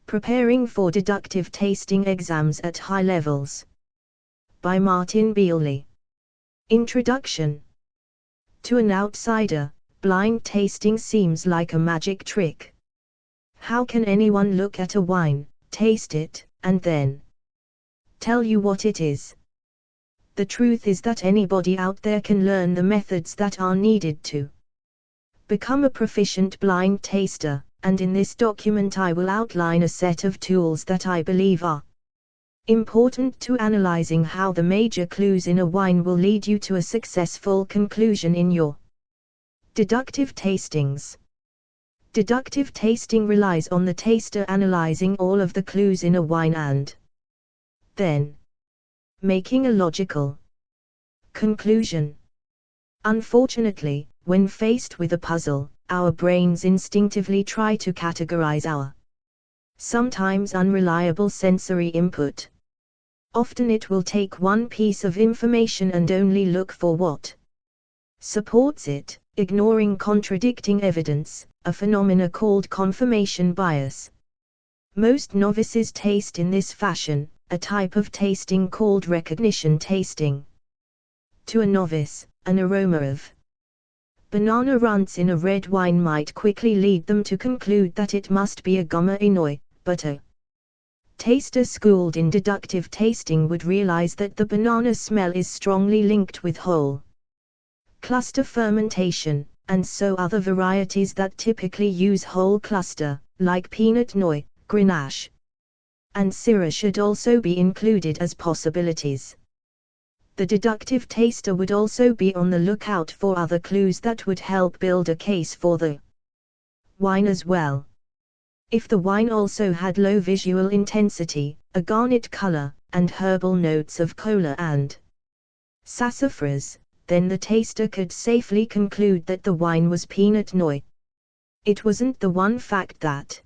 Preparing for Deductive Tasting Exams at High Levels. By Martin Beeley. Introduction. To an outsider, blind tasting seems like a magic trick. How can anyone look at a wine, taste it, and then tell you what it is? The truth is that anybody out there can learn the methods that are needed to become a proficient blind taster, and in this document I will outline a set of tools that I believe are important to analyzing how the major clues in a wine will lead you to a successful conclusion in your deductive tastings. Deductive tasting relies on the taster analyzing all of the clues in a wine and then making a logical conclusion. Unfortunately, when faced with a puzzle, our brains instinctively try to categorize our sometimes unreliable sensory input. Often it will take one piece of information and only look for what supports it, ignoring contradicting evidence, a phenomena called confirmation bias. Most novices taste in this fashion, a type of tasting called recognition tasting. To a novice, an aroma of banana runts in a red wine might quickly lead them to conclude that it must be a Gomer Inouye, but a taster schooled in deductive tasting would realize that the banana smell is strongly linked with whole cluster fermentation, and so other varieties that typically use whole cluster, like Pinot Noir, Grenache, and Syrah should also be included as possibilities. The deductive taster would also be on the lookout for other clues that would help build a case for the wine as well. If the wine also had low visual intensity, a garnet color, and herbal notes of cola and sassafras, then the taster could safely conclude that the wine was Pinot Noir. It wasn't the one fact that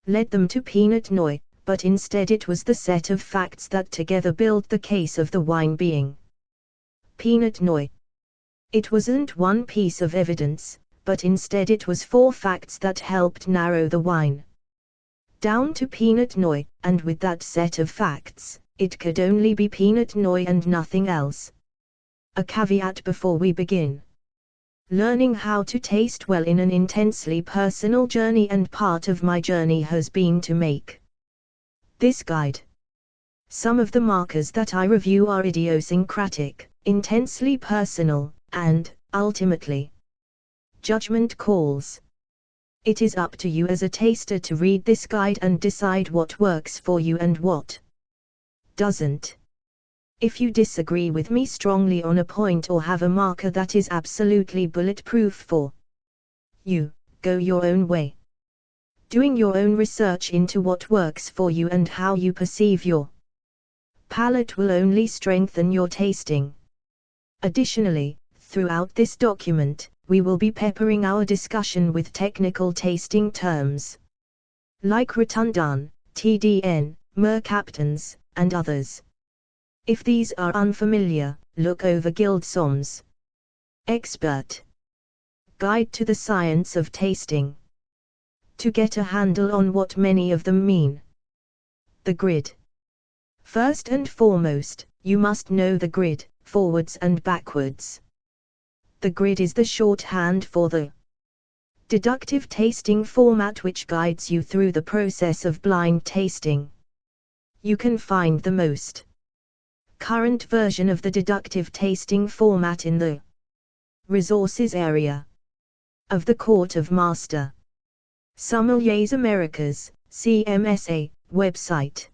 led them to Pinot Noir, but instead it was the set of facts that together built the case of the wine being Pinot Noir. It wasn't one piece of evidence, but instead it was 4 facts that helped narrow the wine down to Pinot Noir, and with that set of facts, it could only be Pinot Noir and nothing else. A caveat before we begin. Learning how to taste well in an intensely personal journey, and part of my journey has been to make this guide. Some of the markers that I review are idiosyncratic, intensely personal, and, ultimately, judgment calls. It is up to you as a taster to read this guide and decide what works for you and what doesn't. If you disagree with me strongly on a point or have a marker that is absolutely bulletproof for you, go your own way. Doing your own research into what works for you and how you perceive your palate will only strengthen your tasting. Additionally, throughout this document, we will be peppering our discussion with technical tasting terms like Rotundan, TDN, Mercaptans, and others. If these are unfamiliar, look over Gildsom's Expert Guide to the Science of Tasting to get a handle on what many of them mean. The grid. First and foremost, you must know the grid, forwards and backwards. The grid is the shorthand for the deductive tasting format which guides you through the process of blind tasting. You can find the most current version of the deductive tasting format in the Resources area of the Court of Master Sommeliers Americas, CMSA, website.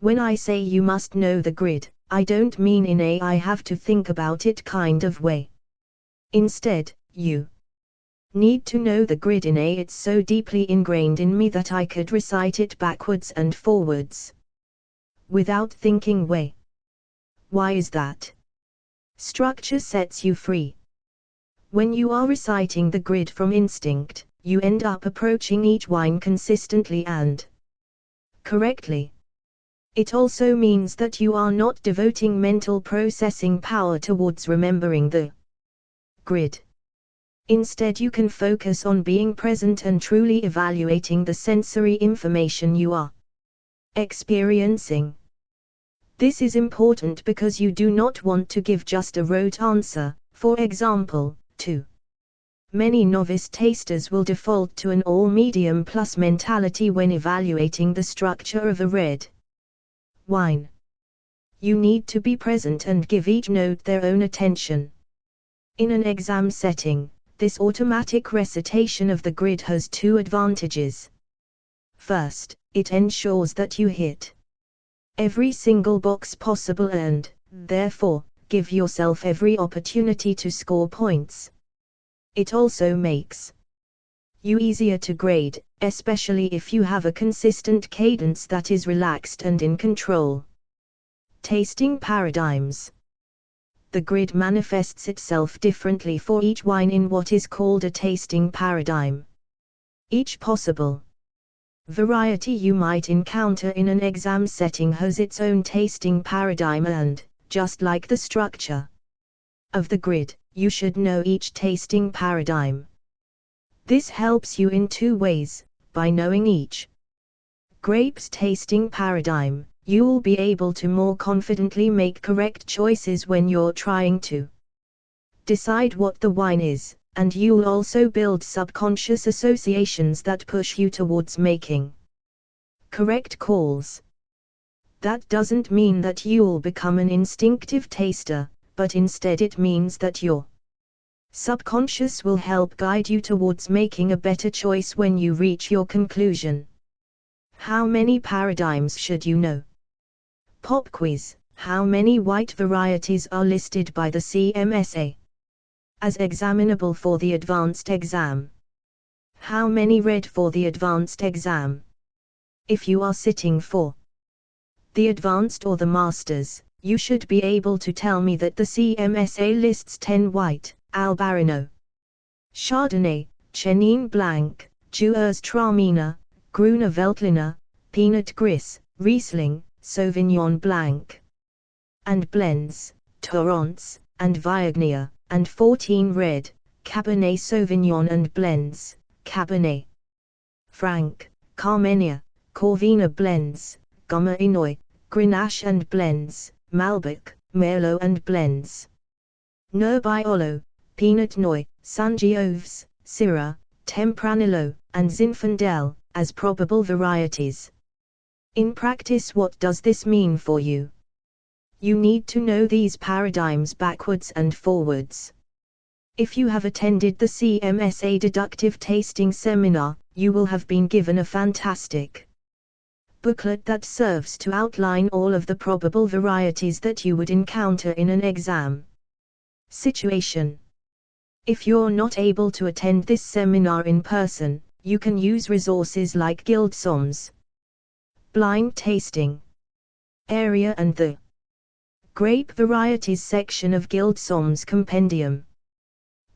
When I say you must know the grid, I don't mean in a I have to think about it kind of way. Instead, you need to know the grid in a it's so deeply ingrained in me that I could recite it backwards and forwards without thinking way. Why is that? Structure sets you free. When you are reciting the grid from instinct, you end up approaching each wine consistently and correctly. It also means that you are not devoting mental processing power towards remembering the grid. Instead, you can focus on being present and truly evaluating the sensory information you are experiencing. This is important because you do not want to give just a rote answer. For example, too many novice tasters will default to an all-medium plus mentality when evaluating the structure of a red wine. You need to be present and give each note their own attention. In an exam setting, this automatic recitation of the grid has two advantages. First, it ensures that you hit every single box possible and, therefore, give yourself every opportunity to score points. It also makes you easier to grade, especially if you have a consistent cadence that is relaxed and in control. Tasting paradigms. The grid manifests itself differently for each wine in what is called a tasting paradigm. Each possible variety you might encounter in an exam setting has its own tasting paradigm and, just like the structure of the grid, you should know each tasting paradigm. This helps you in two ways. By knowing each grape's tasting paradigm, you will be able to more confidently make correct choices when you're trying to decide what the wine is, and you'll also build subconscious associations that push you towards making correct calls. That doesn't mean that you'll become an instinctive taster, but instead it means that your subconscious will help guide you towards making a better choice when you reach your conclusion. How many paradigms should you know? Pop quiz. How many white varieties are listed by the CMSA as examinable for the advanced exam? How many red for the advanced exam? If you are sitting for the advanced or the masters, you should be able to tell me that the CMSA lists 10 white, Albarino, Chardonnay, Chenin Blanc, Gewürztraminer, Grüner Veltliner, Pinot Gris, Riesling, Sauvignon Blanc, and blends, Torrents, and Viognier, and 14 red, Cabernet Sauvignon and blends, Cabernet Franc, Carmenère, Corvina blends, Gamma Inouï, Grenache and blends, Malbec, Merlot and blends, Nebbiolo, Pinot Noir, Sangioves, Syrah, Tempranillo, and Zinfandel, as probable varieties. In practice, what does this mean for you? You need to know these paradigms backwards and forwards. If you have attended the CMSA deductive tasting seminar, you will have been given a fantastic booklet that serves to outline all of the probable varieties that you would encounter in an exam situation. If you're not able to attend this seminar in person, you can use resources like Guildsomm's blind tasting area and the grape varieties section of Guildsomm's compendium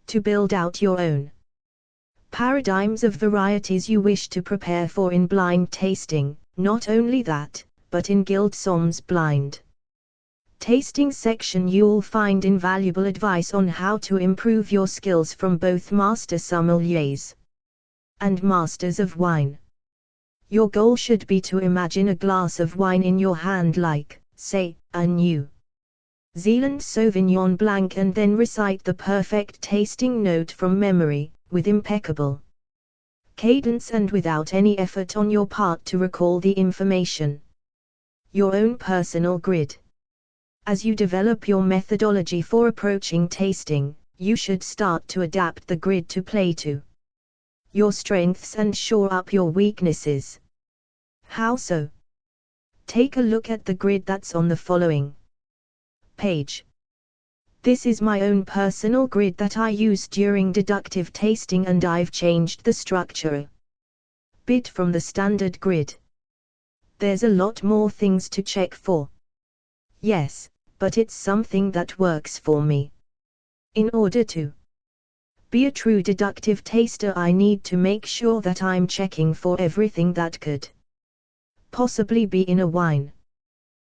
to build out your own paradigms of varieties you wish to prepare for in blind tasting. Not only that, but in Guildsomm's blind tasting section you'll find invaluable advice on how to improve your skills from both master sommeliers and masters of wine. Your goal should be to imagine a glass of wine in your hand like, say, a New Zealand Sauvignon Blanc, and then recite the perfect tasting note from memory, with impeccable cadence and without any effort on your part to recall the information. Your own personal grid. As you develop your methodology for approaching tasting, you should start to adapt the grid to play to your strengths and shore up your weaknesses. How so? Take a look at the grid that's on the following page. This is my own personal grid that I used during deductive tasting, and I've changed the structure a bit from the standard grid. There's a lot more things to check for. Yes, but it's something that works for me. In order to be a true deductive taster, I need to make sure that I'm checking for everything that could possibly be in a wine.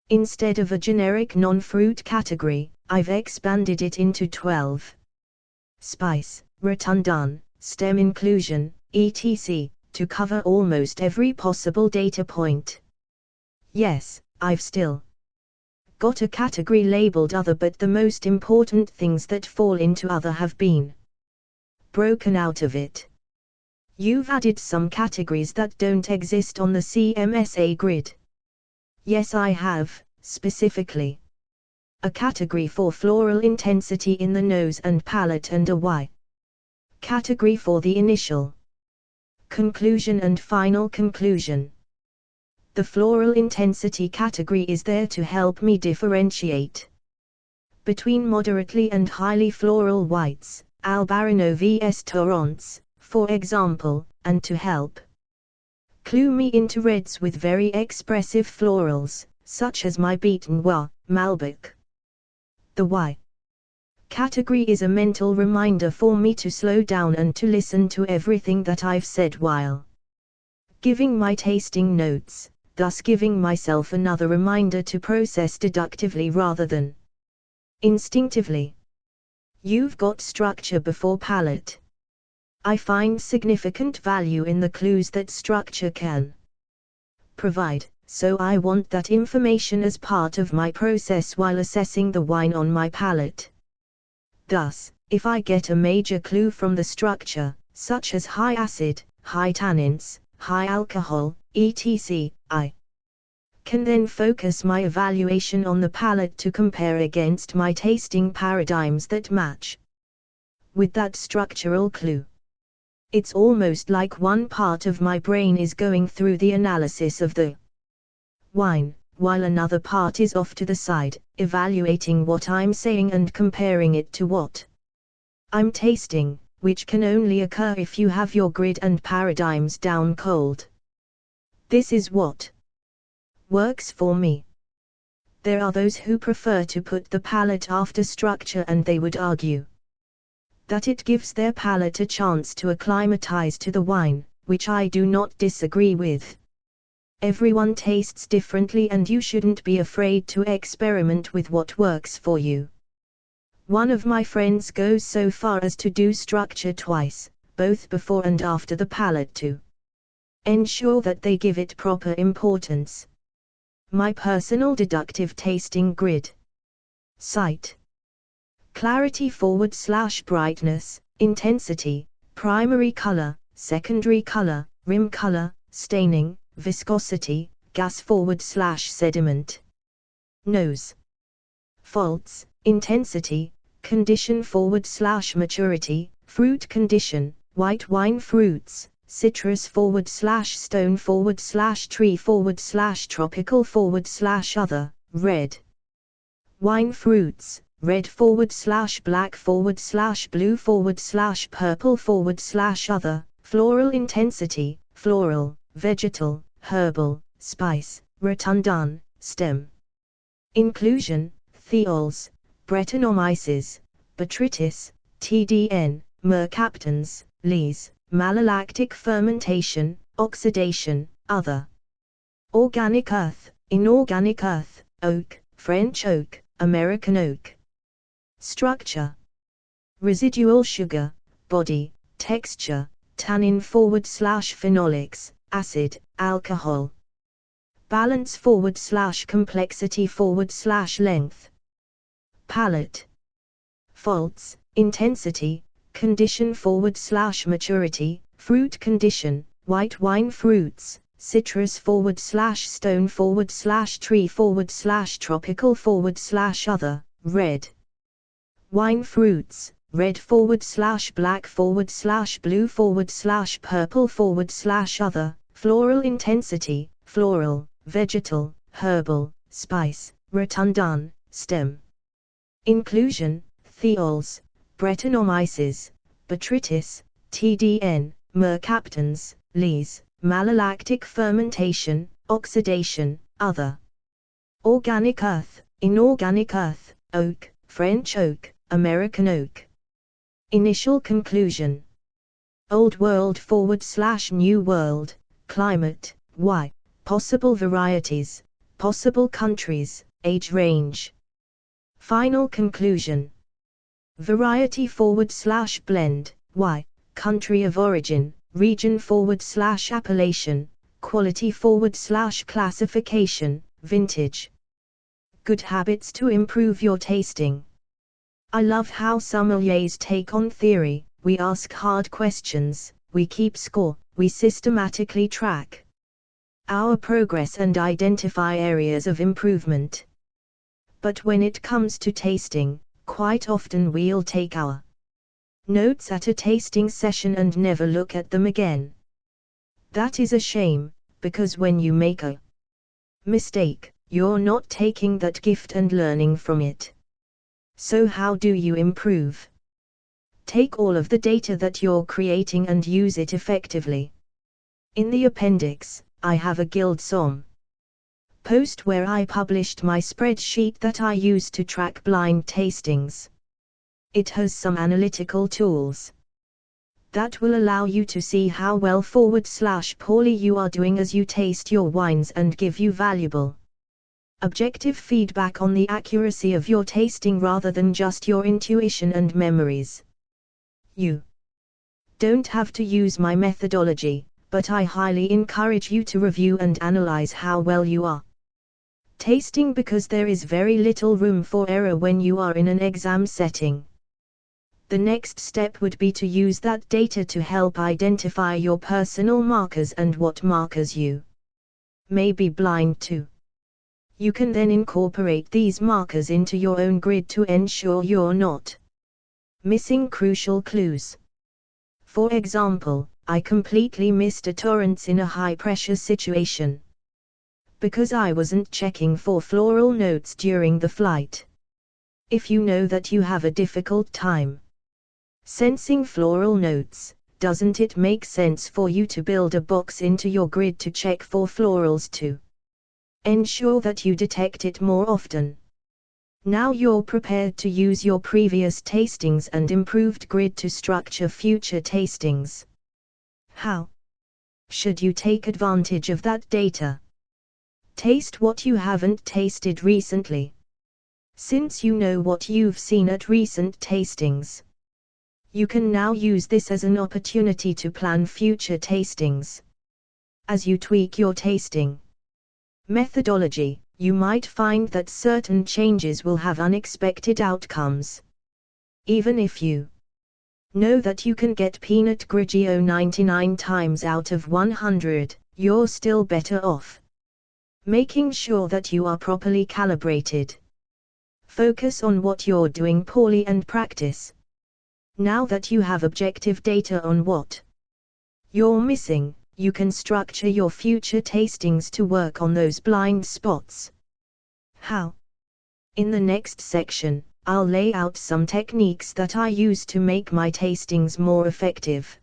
Instead of a generic non-fruit category, I've expanded it into 12. Spice, Rotundan, stem inclusion, etc., to cover almost every possible data point. Yes, I've still got a category labeled other, but the most important things that fall into other have been broken out of it. You've added some categories that don't exist on the CMSA grid. Yes, I have, specifically a category for floral intensity in the nose and palate and a Y category for the initial conclusion and final conclusion. The floral intensity category is there to help me differentiate between moderately and highly floral whites, Albarino vs Torrance, for example, and to help clue me into reds with very expressive florals, such as my Beaten Noir, Malbec. The Y category is a mental reminder for me to slow down and to listen to everything that I've said while giving my tasting notes, thus giving myself another reminder to process deductively rather than instinctively. You've got structure before palate. I find significant value in the clues that structure can provide, so I want that information as part of my process while assessing the wine on my palate. Thus, if I get a major clue from the structure, such as high acid, high tannins, high alcohol, etc., I can then focus my evaluation on the palate to compare against my tasting paradigms that match with that structural clue. It's almost like one part of my brain is going through the analysis of the wine, while another part is off to the side, evaluating what I'm saying and comparing it to what I'm tasting, which can only occur if you have your grid and paradigms down cold. This is what works for me. There are those who prefer to put the palate after structure, and they would argue that it gives their palate a chance to acclimatize to the wine, which I do not disagree with. Everyone tastes differently, and you shouldn't be afraid to experiment with what works for you. One of my friends goes so far as to do structure twice, both before and after the palate, to ensure that they give it proper importance. My personal deductive tasting grid site: clarity / brightness, intensity, primary color, secondary color, rim color, staining, viscosity, gas / sediment, nose faults, intensity, condition / maturity, fruit condition, white wine fruits, citrus / stone / tree / tropical / other, red wine fruits, red / black / blue / purple / other, floral intensity, floral, vegetal, herbal, spice, rotundan, stem inclusion, thiols, Brettanomyces, botrytis, TDN, mercaptans, lees, malolactic fermentation, oxidation, other. Organic earth, inorganic earth, oak, French oak, American oak. Structure: residual sugar, body, texture, tannin / phenolics, acid, alcohol. Balance / complexity / length. Palate: faults, intensity, condition / maturity, fruit condition, white wine fruits, citrus / stone / tree / tropical / other, red wine fruits, red / black / blue / purple / other, floral intensity, floral, vegetal, herbal, spice, rotundan, stem inclusion, thiols, Brettanomyces, botrytis, TDN, mercaptans, lees, malolactic fermentation, oxidation, other. Organic earth, inorganic earth, oak, French oak, American oak. Initial conclusion: Old World / New World, climate, Y, possible varieties, possible countries, age range. Final conclusion: variety / blend, Y. Country of origin, region/appellation, quality/classification, vintage. Good habits to improve your tasting. I love how sommeliers take on theory. We ask hard questions, we keep score, we systematically track our progress and identify areas of improvement. But when it comes to tasting, quite often we'll take our notes at a tasting session and never look at them again. That is a shame, because when you make a mistake, you're not taking that gift and learning from it. So how do you improve? Take all of the data that you're creating and use it effectively. In the appendix, I have a Guild Somm post where I published my spreadsheet that I use to track blind tastings. It has some analytical tools that will allow you to see how well /poorly you are doing as you taste your wines and give you valuable, objective feedback on the accuracy of your tasting rather than just your intuition and memories. You don't have to use my methodology, but I highly encourage you to review and analyze how well you are tasting, because there is very little room for error when you are in an exam setting. The next step would be to use that data to help identify your personal markers and what markers you may be blind to. You can then incorporate these markers into your own grid to ensure you're not missing crucial clues. For example, I completely missed a torrance in a high-pressure situation because I wasn't checking for floral notes during the flight. If you know that you have a difficult time sensing floral notes, doesn't it make sense for you to build a box into your grid to check for florals to ensure that you detect it more often? Now you're prepared to use your previous tastings and improved grid to structure future tastings. How should you take advantage of that data? Taste what you haven't tasted recently. Since you know what you've seen at recent tastings, you can now use this as an opportunity to plan future tastings. As you tweak your tasting methodology, you might find that certain changes will have unexpected outcomes. Even if you know that you can get Pinot Grigio 99 times out of 100, you're still better off making sure that you are properly calibrated. Focus on what you're doing poorly and practice. Now that you have objective data on what you're missing, you can structure your future tastings to work on those blind spots. How? In the next section, I'll lay out some techniques that I use to make my tastings more effective.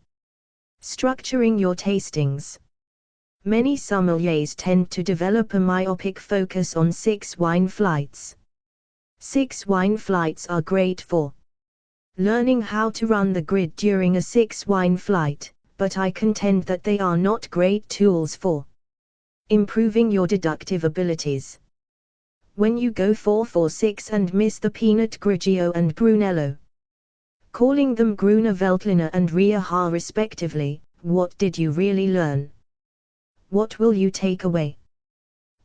Structuring your tastings. Many sommeliers tend to develop a myopic focus on 6 wine flights. 6 wine flights are great for learning how to run the grid during a 6 wine flight, but I contend that they are not great tools for improving your deductive abilities. When you go 4-4-6 and miss the Pinot Grigio and Brunello, calling them Gruner Veltliner and Rioja respectively, what did you really learn? What will you take away?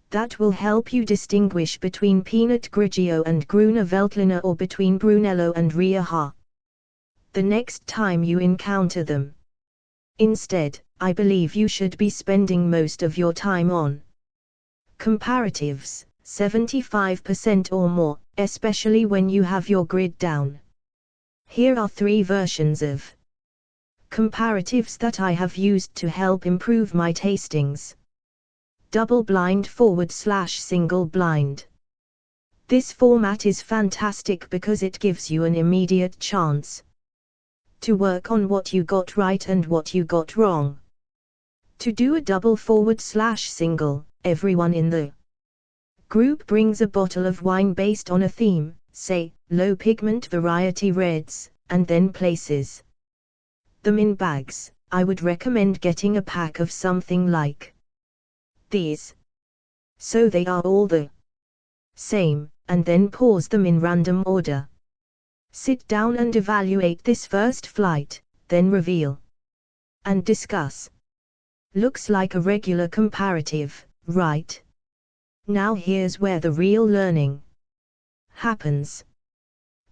That will help you distinguish between Pinot Grigio and Gruner Veltliner or between Brunello and Rioja the next time you encounter them. Instead, I believe you should be spending most of your time on comparatives, 75% or more, especially when you have your grid down. Here are 3 versions of comparatives that I have used to help improve my tastings. Double blind / single blind. This format is fantastic because it gives you an immediate chance to work on what you got right and what you got wrong. To do a double / single, everyone in the group brings a bottle of wine based on a theme, say, low pigment variety reds, and then places them in bags. I would recommend getting a pack of something like these, so they are all the same, and then pours them in random order. Sit down and evaluate this first flight, then reveal and discuss. Looks like a regular comparative, right? Now here's where the real learning happens.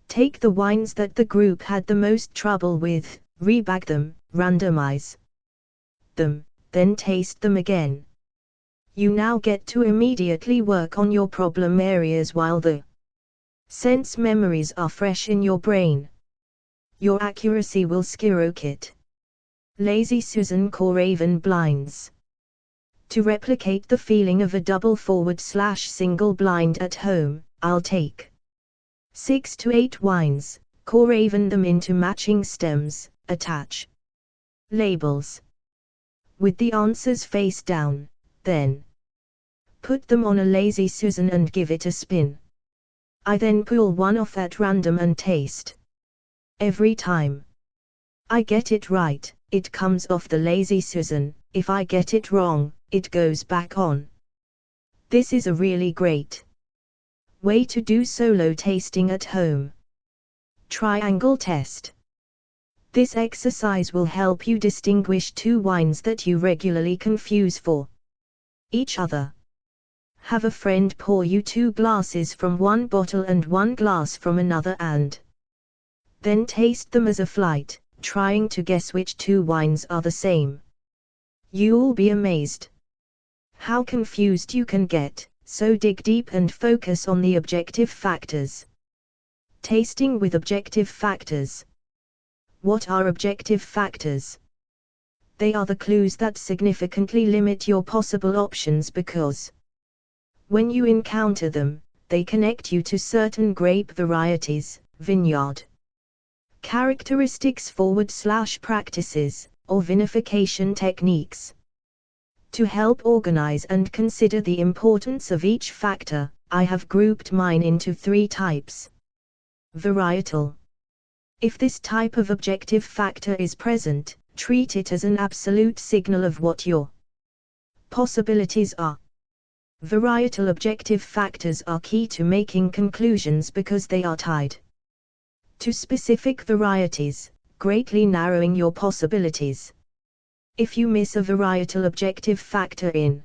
Take the wines that the group had the most trouble with, rebag them, randomize them, then taste them again. You now get to immediately work on your problem areas while the sense memories are fresh in your brain. Your accuracy will skyrocket. Lazy Susan Coraven blinds. To replicate the feeling of a double/single blind at home, I'll take 6 to 8 wines, Coraven them into matching stems, attach labels with the answers face down, then put them on a Lazy Susan and give it a spin. I then pull one off at random and taste. Every time I get it right, it comes off the Lazy Susan. If I get it wrong, it goes back on. This is a really great way to do solo tasting at home. Triangle test. This exercise will help you distinguish 2 wines that you regularly confuse for each other. Have a friend pour you 2 glasses from one bottle and 1 glass from another and then taste them as a flight, trying to guess which 2 wines are the same. You'll be amazed how confused you can get, so dig deep and focus on the objective factors. Tasting with objective factors. What are objective factors? They are the clues that significantly limit your possible options because when you encounter them, they connect you to certain grape varieties, vineyard characteristics / practices, or vinification techniques. To help organize and consider the importance of each factor, I have grouped mine into 3 types. Varietal. If this type of objective factor is present, treat it as an absolute signal of what your possibilities are. Varietal objective factors are key to making conclusions because they are tied to specific varieties, greatly narrowing your possibilities. If you miss a varietal objective factor in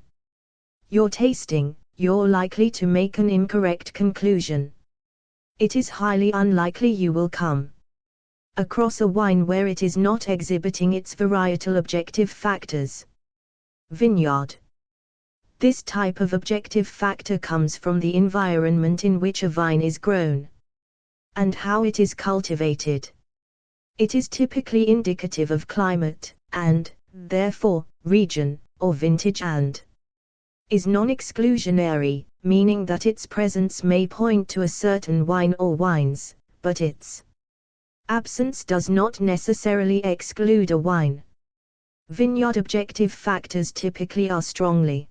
your tasting, you're likely to make an incorrect conclusion. It is highly unlikely you will come across a wine where it is not exhibiting its varietal objective factors. Vineyard. This type of objective factor comes from the environment in which a vine is grown and how it is cultivated. It is typically indicative of climate, and, therefore, region, or vintage, and is non-exclusionary, meaning that its presence may point to a certain wine or wines, but its absence does not necessarily exclude a wine. Vineyard objective factors typically are strongly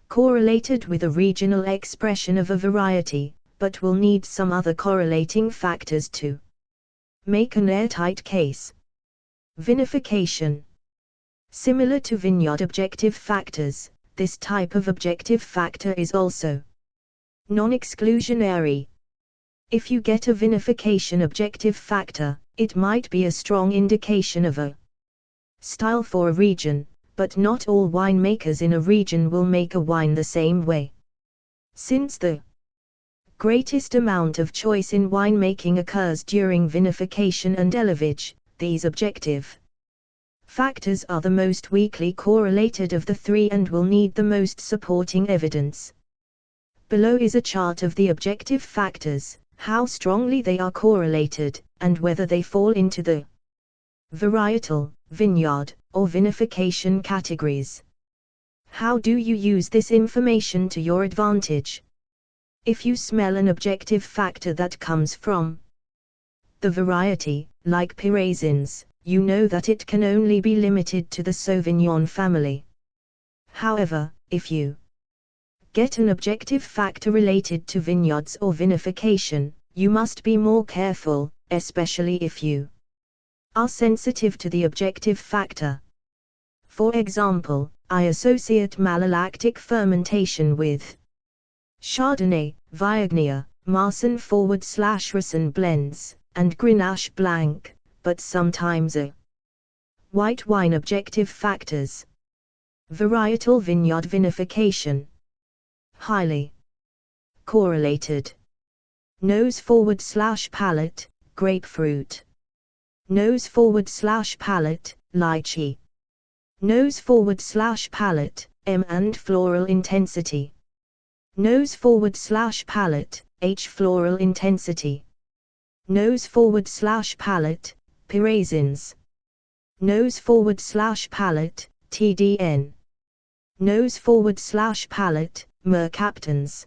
correlated with a regional expression of a variety, but will need some other correlating factors to make an airtight case. Vinification. Similar to vineyard objective factors, this type of objective factor is also non-exclusionary. If you get a vinification objective factor, it might be a strong indication of a style for a region, but not all winemakers in a region will make a wine the same way. Since the greatest amount of choice in winemaking occurs during vinification and élevage, these objective factors are the most weakly correlated of the 3 and will need the most supporting evidence. Below is a chart of the objective factors, how strongly they are correlated, and whether they fall into the varietal, vineyard, or vinification categories. How do you use this information to your advantage? If you smell an objective factor that comes from the variety, like raisins, you know that it can only be limited to the Sauvignon family. However, if you get an objective factor related to vineyards or vinification, you must be more careful, especially if you are sensitive to the objective factor. For example, I associate malolactic fermentation with Chardonnay, Viognier, Marsanne /Ricin blends, and Grenache Blanc, but sometimes a White wine objective factors. Varietal vineyard vinification. Highly correlated. Nose/palate, grapefruit. Nose/palate, lychee. Nose/palate, M and floral intensity. Nose/palate, H floral intensity. Nose/palate, P raisins. Nose/palate, TDN. Nose/palate, mercaptans.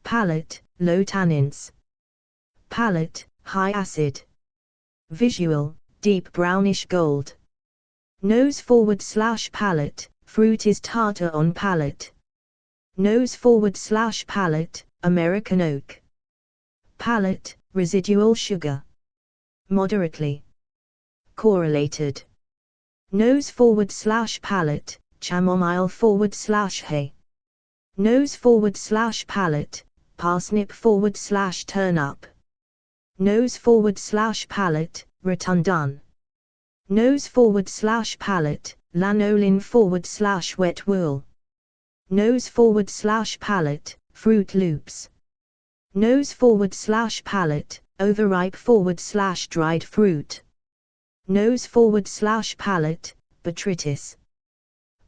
Palate, low tannins. Palate, high acid. Visual, deep brownish gold. Nose/palate, fruit is tartar on palate. Nose/palate, American oak. Palate, residual sugar. Moderately correlated. Nose/palate, chamomile/hay. Nose/palate, parsnip/turnip. Nose/palate, rotundun. Nose/palate, lanolin/wet wool. Nose/palate, Fruit Loops. Nose/palate, overripe/dried fruit. Nose/palate, botrytis.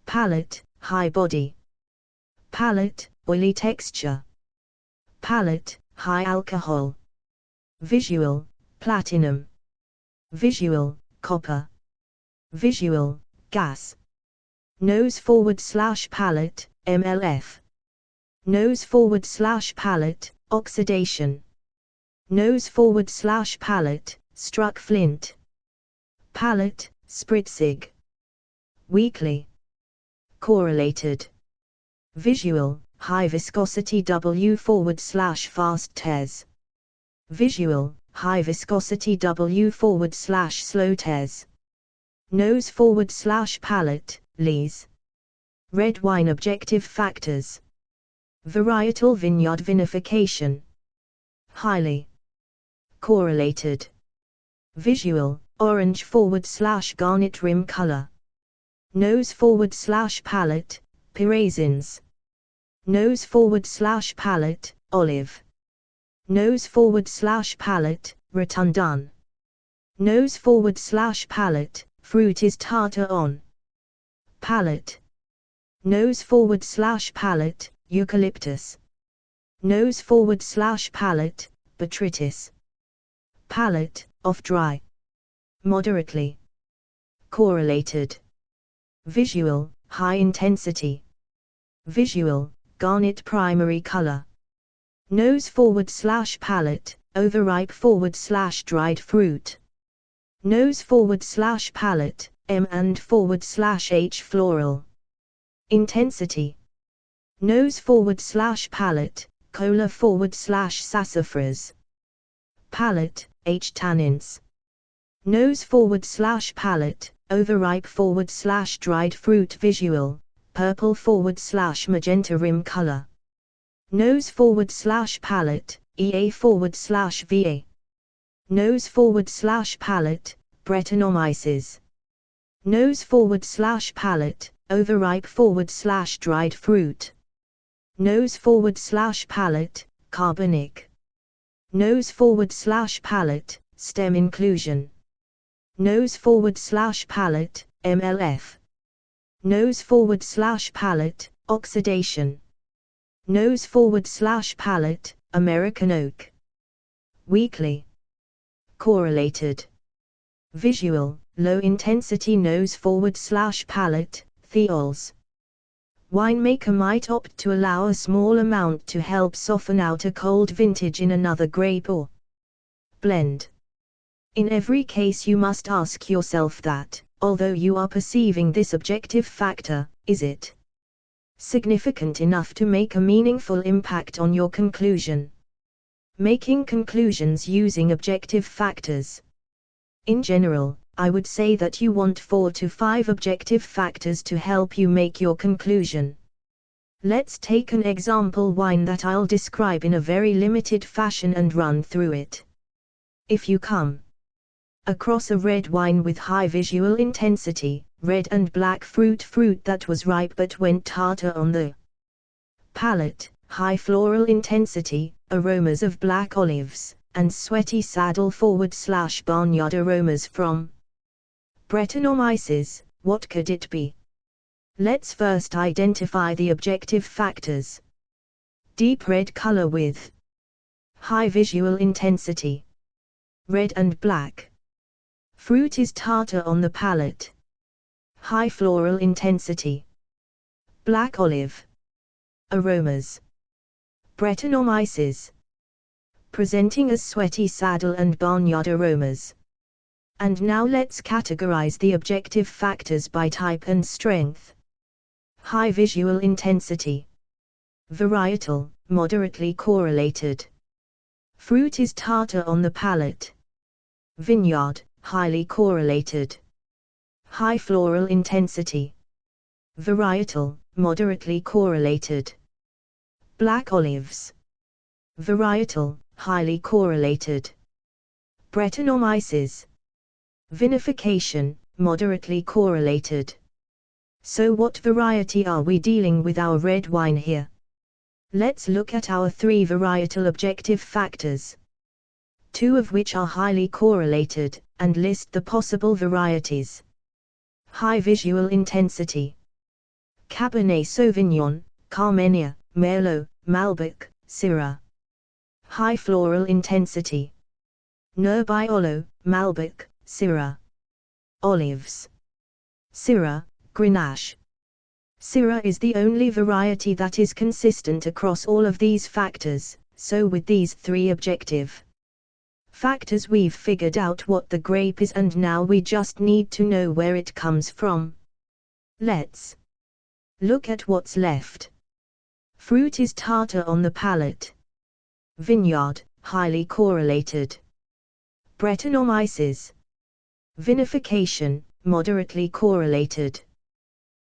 Palate, high body. Palate, oily texture. Palate, high alcohol. Visual, platinum. Visual, copper. Visual, gas. Nose/palate, MLF. Nose/palate, oxidation. Nose/palate, struck flint. Palate, spritzig. Weakly correlated. Visual, high viscosity W/fast tears. Visual, high viscosity W/slow tears. Nose/palate, lees. Red wine objective factors. Varietal vineyard vinification. Highly correlated. Visual, orange/garnet rim color. Nose/palate, P raisins. Nose/palate, olive. Nose/palate, rotundun. Nose/palate, fruit is tartar on palate. Nose/palate, eucalyptus. Nose/palate, botrytis. Palate, off dry. Moderately correlated. Visual, high intensity. Visual, garnet primary color. Nose/palate, overripe/dried fruit. Nose/palate, M and /H floral intensity. Nose/palate, cola/sassafras. Palate, H tannins. Nose/palate, overripe/dried fruit. Visual, purple/magenta rim color. Nose/palate, EA/VA. Nose/palate, Brettanomyces. Nose/palate, overripe/dried fruit. Nose/palate, carbonic. Nose/palate, stem inclusion. Nose/palate, MLF. Nose/palate, oxidation. Nose/palate, American oak. Weakly correlated. Visual, low intensity. Nose/palate, thiols. Winemaker might opt to allow a small amount to help soften out a cold vintage in another grape or blend. In every case you must ask yourself that, although you are perceiving this objective factor, is it significant enough to make a meaningful impact on your conclusion? Making conclusions using objective factors. In general, I would say that you want 4 to 5 objective factors to help you make your conclusion. Let's take an example wine that I'll describe in a very limited fashion and run through it. If you come Across a red wine with high visual intensity, red and black fruit that was ripe but went tartar on the palate, high floral intensity, aromas of black olives, and sweaty saddle forward/barnyard aromas from Brettanomyces. What could it be? Let's first identify the objective factors. Deep red color with high visual intensity. Red and black. Fruit is tartar on the palate. High floral intensity. Black olive. Aromas. Brettanomyces. Presenting as sweaty saddle and barnyard aromas. And now let's categorize the objective factors by type and strength. High visual intensity. Varietal, moderately correlated. Fruit is tartar on the palate. Vineyard, highly correlated. High floral intensity. Varietal, moderately correlated. Black olives. Varietal, highly correlated. Brettanomyces. Vinification, moderately correlated. So what variety are we dealing with our red wine here? Let's look at our 3 varietal objective factors, 2 of which are highly correlated, and list the possible varieties. High visual intensity. Cabernet Sauvignon, Carmenère, Merlot, Malbec, Syrah. High floral intensity. Nebbiolo, Malbec, Syrah. Olives. Syrah, Grenache. Syrah is the only variety that is consistent across all of these factors, so with these 3 objective factors we've figured out what the grape is, and now we just need to know where it comes from. Let's look at what's left. Fruit is tartar on the palate. Vineyard, highly correlated. Brettanomyces. Vinification, moderately correlated.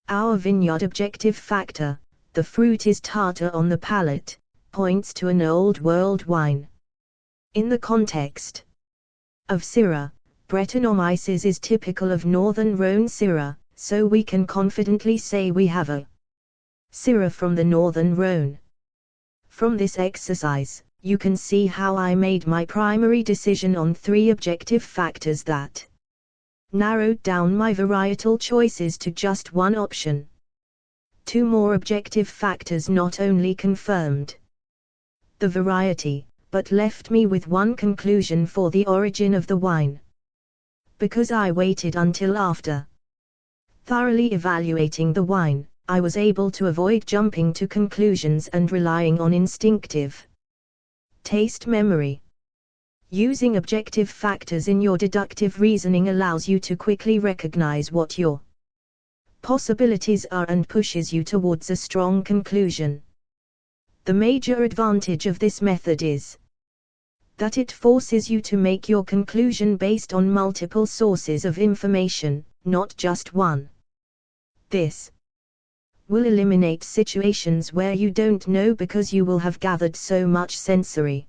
Our vineyard objective factor, the fruit is tartar on the palate, points to an old world wine. In the context of Syrah, Brettanomyces is typical of northern Rhone Syrah, so we can confidently say we have a Syrah from the northern Rhone. From this exercise, you can see how I made my primary decision on 3 objective factors that narrowed down my varietal choices to just one option. 2 more objective factors not only confirmed the variety, but left me with one conclusion for the origin of the wine. Because I waited until after thoroughly evaluating the wine, I was able to avoid jumping to conclusions and relying on instinctive taste memory. Using objective factors in your deductive reasoning allows you to quickly recognize what your possibilities are and pushes you towards a strong conclusion. The major advantage of this method is that it forces you to make your conclusion based on multiple sources of information, not just one. This will eliminate situations where you don't know because you will have gathered so much sensory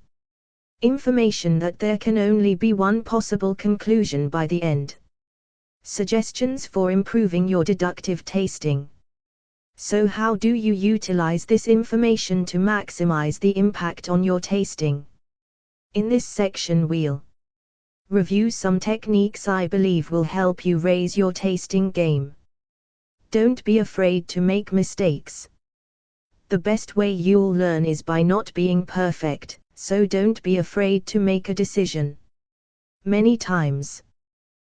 information that there can only be one possible conclusion by the end. Suggestions for improving your deductive tasting. So how do you utilize this information to maximize the impact on your tasting? In this section we'll review some techniques I believe will help you raise your tasting game. Don't be afraid to make mistakes. The best way you'll learn is by not being perfect, so don't be afraid to make a decision. Many times,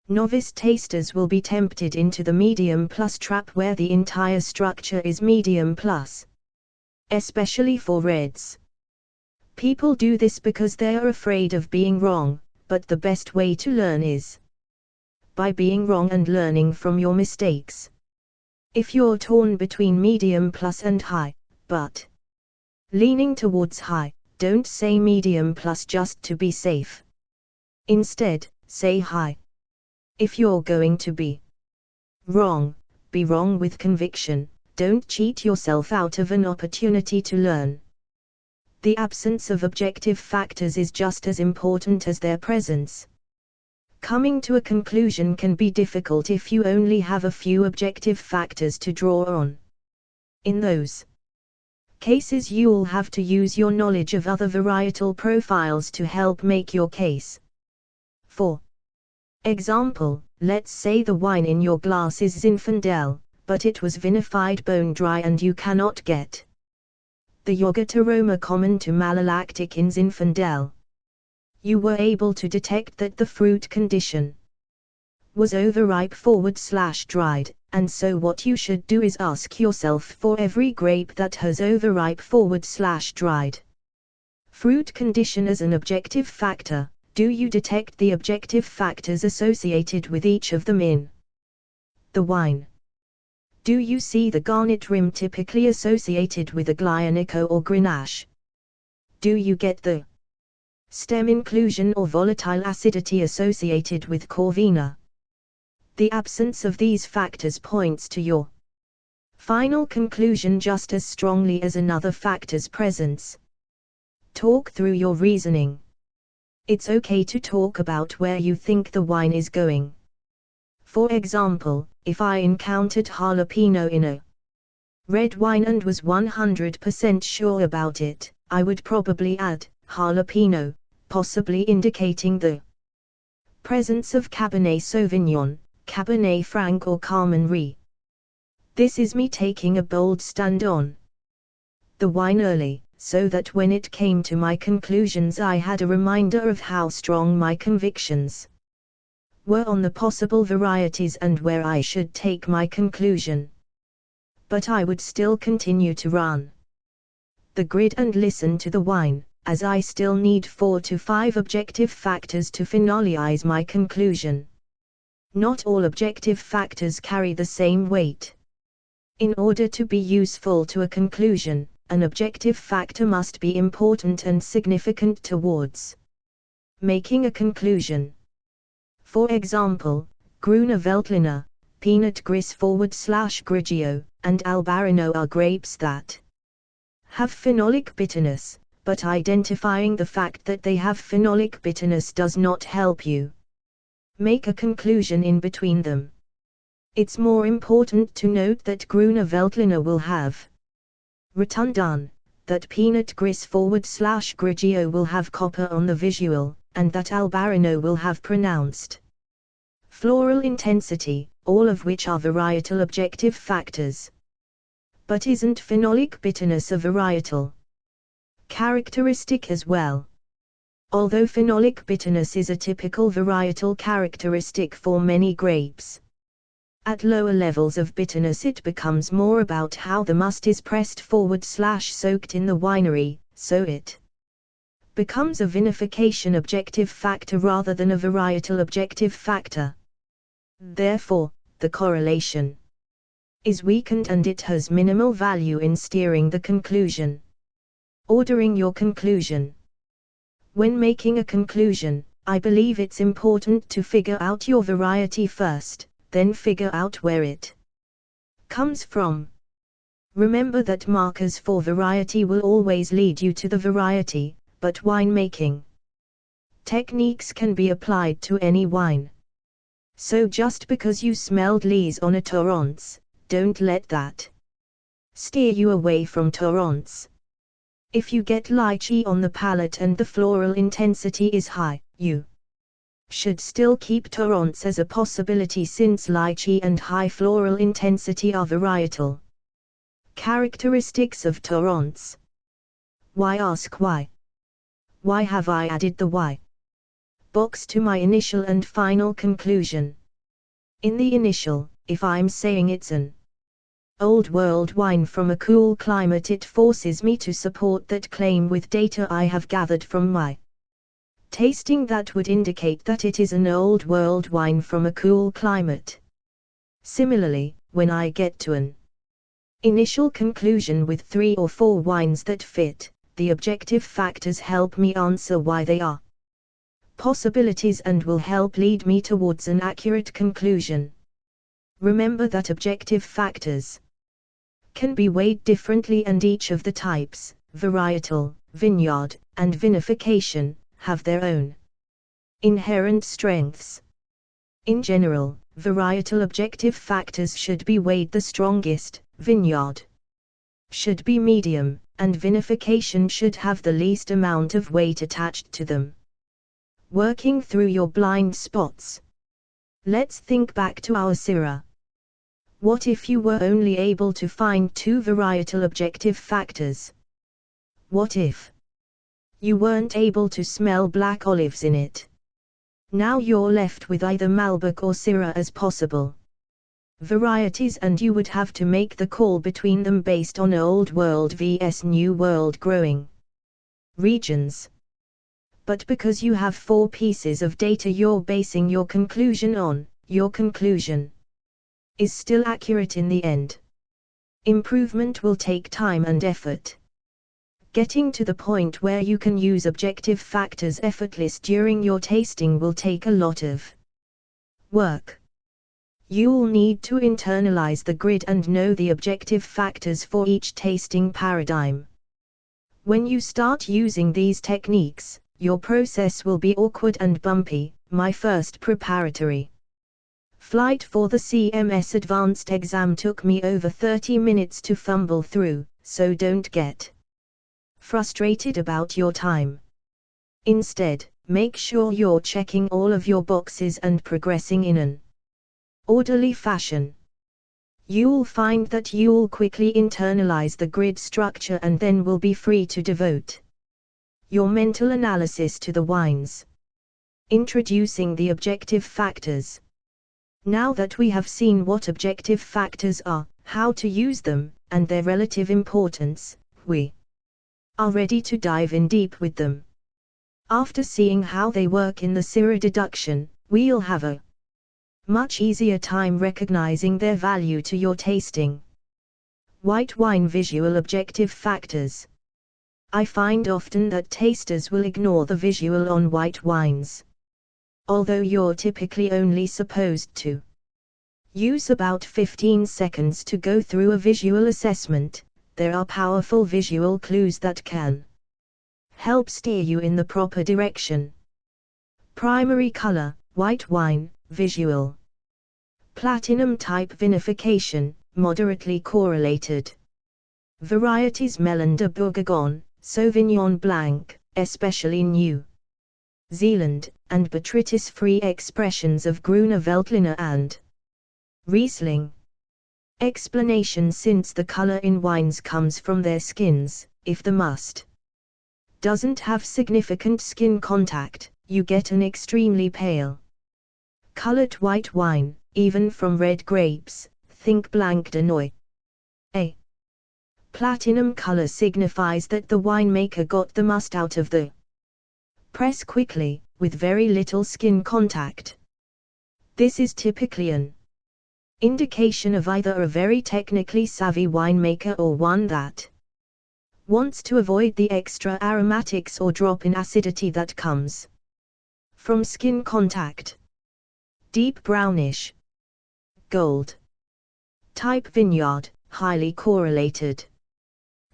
novice tasters will be tempted into the medium plus trap where the entire structure is medium plus. Especially for reds. People do this because they are afraid of being wrong, but the best way to learn is by being wrong and learning from your mistakes. If you're torn between medium plus and high, but leaning towards high, don't say medium plus just to be safe. Instead, say high. If you're going to be wrong, be wrong with conviction, don't cheat yourself out of an opportunity to learn. The absence of objective factors is just as important as their presence. Coming to a conclusion can be difficult if you only have a few objective factors to draw on. In those cases, you'll have to use your knowledge of other varietal profiles to help make your case. For example, let's say the wine in your glass is Zinfandel, but it was vinified bone dry and you cannot get the yogurt aroma common to malolactic in Zinfandel. You were able to detect that the fruit condition was overripe /dried, and so what you should do is ask yourself for every grape that has overripe /dried fruit condition as an objective factor, do you detect the objective factors associated with each of them in the wine? Do you see the garnet rim typically associated with a Glianico or Grenache? Do you get the stem inclusion or volatile acidity associated with Corvina? The absence of these factors points to your final conclusion just as strongly as another factor's presence. Talk through your reasoning. It's okay to talk about where you think the wine is going. For example, if I encountered jalapeno in a red wine and was 100% sure about it, I would probably add jalapeno, possibly indicating the presence of Cabernet Sauvignon, Cabernet Franc or Carmenere. This is me taking a bold stand on the wine early, so that when it came to my conclusions I had a reminder of how strong my convictions were on the possible varieties and where I should take my conclusion. But I would still continue to run the grid and listen to the wine, as I still need 4 to 5 objective factors to finalize my conclusion. Not all objective factors carry the same weight. In order to be useful to a conclusion, an objective factor must be important and significant towards making a conclusion. For example, Grüner Veltliner, Pinot Gris /Grigio, and Albarino are grapes that have phenolic bitterness, but identifying the fact that they have phenolic bitterness does not help you make a conclusion in between them. It's more important to note that Grüner Veltliner will have Rotundan, that Pinot Gris /Grigio will have copper on the visual, and that Albarino will have pronounced floral intensity, all of which are varietal objective factors. But isn't phenolic bitterness a varietal characteristic as well? Although phenolic bitterness is a typical varietal characteristic for many grapes, at lower levels of bitterness it becomes more about how the must is pressed /soaked in the winery, so it becomes a vinification objective factor rather than a varietal objective factor. Therefore, the correlation is weakened and it has minimal value in steering the conclusion. Ordering your conclusion. When making a conclusion, I believe it's important to figure out your variety first, then figure out where it comes from. Remember that markers for variety will always lead you to the variety, but winemaking techniques can be applied to any wine. So just because you smelled lees on a Torrance, don't let that steer you away from Torrance. If you get lychee on the palate and the floral intensity is high, you should still keep Torrance as a possibility since lychee and high floral intensity are varietal characteristics of Torrance. Why ask why? Why have I added the why box to my initial and final conclusion? In the initial, if I'm saying it's an old world wine from a cool climate, it forces me to support that claim with data I have gathered from my tasting that would indicate that it is an old world wine from a cool climate. Similarly, when I get to an initial conclusion with 3 or 4 wines that fit, the objective factors help me answer why they are possibilities and will help lead me towards an accurate conclusion. Remember that objective factors can be weighed differently and each of the types, varietal, vineyard, and vinification, have their own inherent strengths. In general, varietal objective factors should be weighed the strongest, vineyard should be medium, and vinification should have the least amount of weight attached to them. Working through your blind spots. Let's think back to our Syrah. What if you were only able to find 2 varietal objective factors? What if you weren't able to smell black olives in it? Now you're left with either Malbec or Syrah as possible varieties, and you would have to make the call between them based on Old World vs New World growing regions. But because you have 4 pieces of data you're basing your conclusion on, your conclusion is still accurate in the end. Improvement will take time and effort. Getting to the point where you can use objective factors effortless during your tasting will take a lot of work. You'll need to internalize the grid and know the objective factors for each tasting paradigm. When you start using these techniques, your process will be awkward and bumpy. My first preparatory flight for the CMS advanced exam took me over 30 minutes to fumble through, so don't get frustrated about your time. Instead, make sure you're checking all of your boxes and progressing in an orderly fashion. You'll find that you'll quickly internalize the grid structure and then will be free to devote your mental analysis to the wines. Introducing the objective factors. Now that we have seen what objective factors are, how to use them, and their relative importance, we are ready to dive in deep with them. After seeing how they work in the Syrah deduction, we'll have a much easier time recognizing their value to your tasting. White wine visual objective factors. I find often that tasters will ignore the visual on white wines. Although you're typically only supposed to use about 15 seconds to go through a visual assessment, there are powerful visual clues that can help steer you in the proper direction. Primary color, white wine, visual. Platinum type vinification, moderately correlated. Varieties Melon de Bourgogne, Sauvignon Blanc, especially New Zealand, and botrytis-free expressions of Gruner Veltliner and Riesling. Explanation: since the color in wines comes from their skins, if the must doesn't have significant skin contact, you get an extremely pale colored white wine, even from red grapes. Think Blanc de Noix. A platinum color signifies that the winemaker got the must out of the press quickly, with very little skin contact. This is typically an indication of either a very technically savvy winemaker or one that wants to avoid the extra aromatics or drop in acidity that comes from skin contact. Deep brownish gold type vineyard, highly correlated.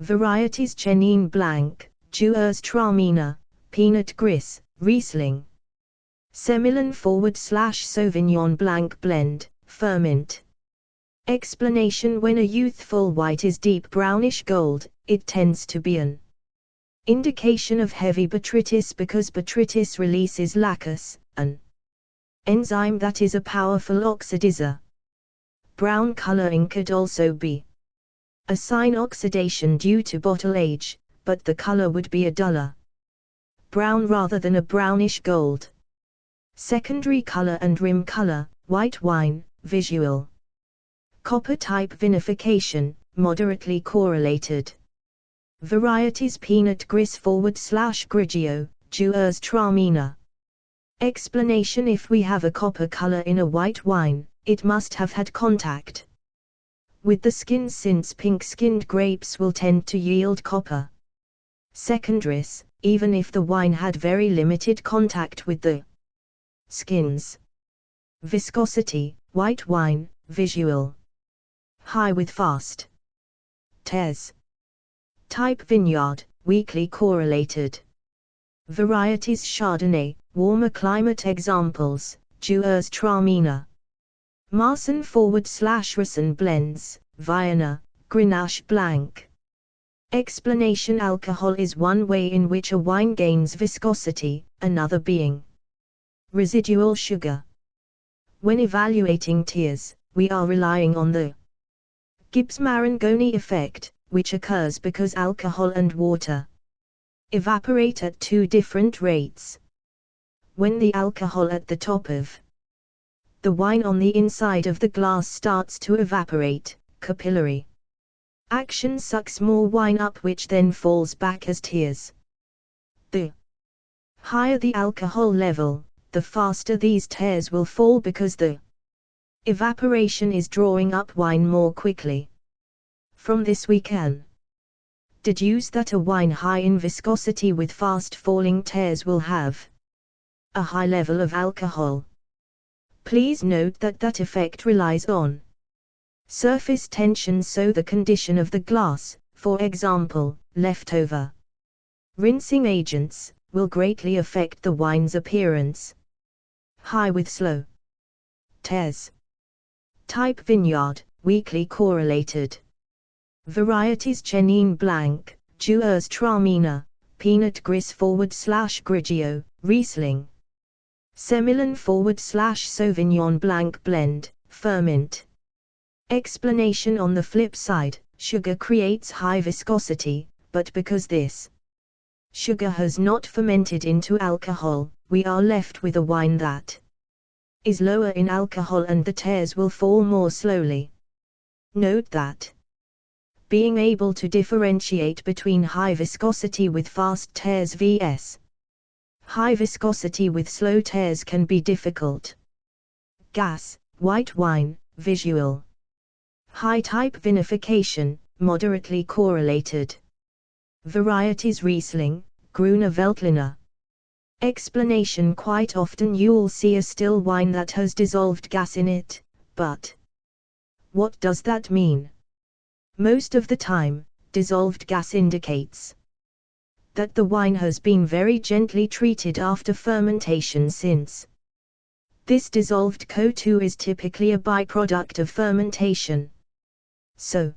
Varieties Chenin Blanc, Gewürztraminer, Pinot Gris, Riesling. Semillon / Sauvignon Blanc blend, ferment. Explanation: when a youthful white is deep brownish gold, it tends to be an indication of heavy botrytis because botrytis releases lacus, an enzyme that is a powerful oxidizer. Brown coloring could also be a sign oxidation due to bottle age, but the color would be a duller brown rather than a brownish gold. Secondary color and rim color, white wine, visual. Copper type vinification, moderately correlated. Varieties Pinot Gris / Grigio, Gewürztraminer. Explanation: if we have a copper color in a white wine, it must have had contact with the skin, since pink-skinned grapes will tend to yield copper secondaries, even if the wine had very limited contact with the skins. Viscosity, white wine, visual. High with fast tears. Type vineyard, weakly correlated. Varieties Chardonnay, warmer climate examples, Gewürztraminer. Marsen/Riesling blends, Vienna, Grenache Blanc. Explanation: alcohol is one way in which a wine gains viscosity, another being residual sugar. When evaluating tiers, we are relying on the Gibbs-Marangoni effect, which occurs because alcohol and water evaporate at two different rates. When the alcohol at the top of the wine on the inside of the glass starts to evaporate, capillary action sucks more wine up, which then falls back as tears. The higher the alcohol level, the faster these tears will fall because the evaporation is drawing up wine more quickly. From this we can deduce that a wine high in viscosity with fast falling tears will have a high level of alcohol. Please note that that effect relies on surface tension, so the condition of the glass, for example, leftover rinsing agents, will greatly affect the wine's appearance. High with slow tears. Type vineyard, weakly correlated. Varieties: Chenin Blanc, Gewürztraminer, Pinot Gris/Grigio, Riesling. Semillon/Sauvignon Blanc blend, ferment. Explanation: on the flip side, sugar creates high viscosity, but because this sugar has not fermented into alcohol, we are left with a wine that is lower in alcohol and the tears will fall more slowly. Note that being able to differentiate between high viscosity with fast tears vs. high viscosity with slow tears can be difficult. Gas, white wine, visual. High type vinification, moderately correlated. Varieties: Riesling, Gruner Veltliner. Explanation: quite often you'll see a still wine that has dissolved gas in it, but what does that mean? Most of the time, dissolved gas indicates that the wine has been very gently treated after fermentation, since this dissolved CO2 is typically a byproduct of fermentation. So,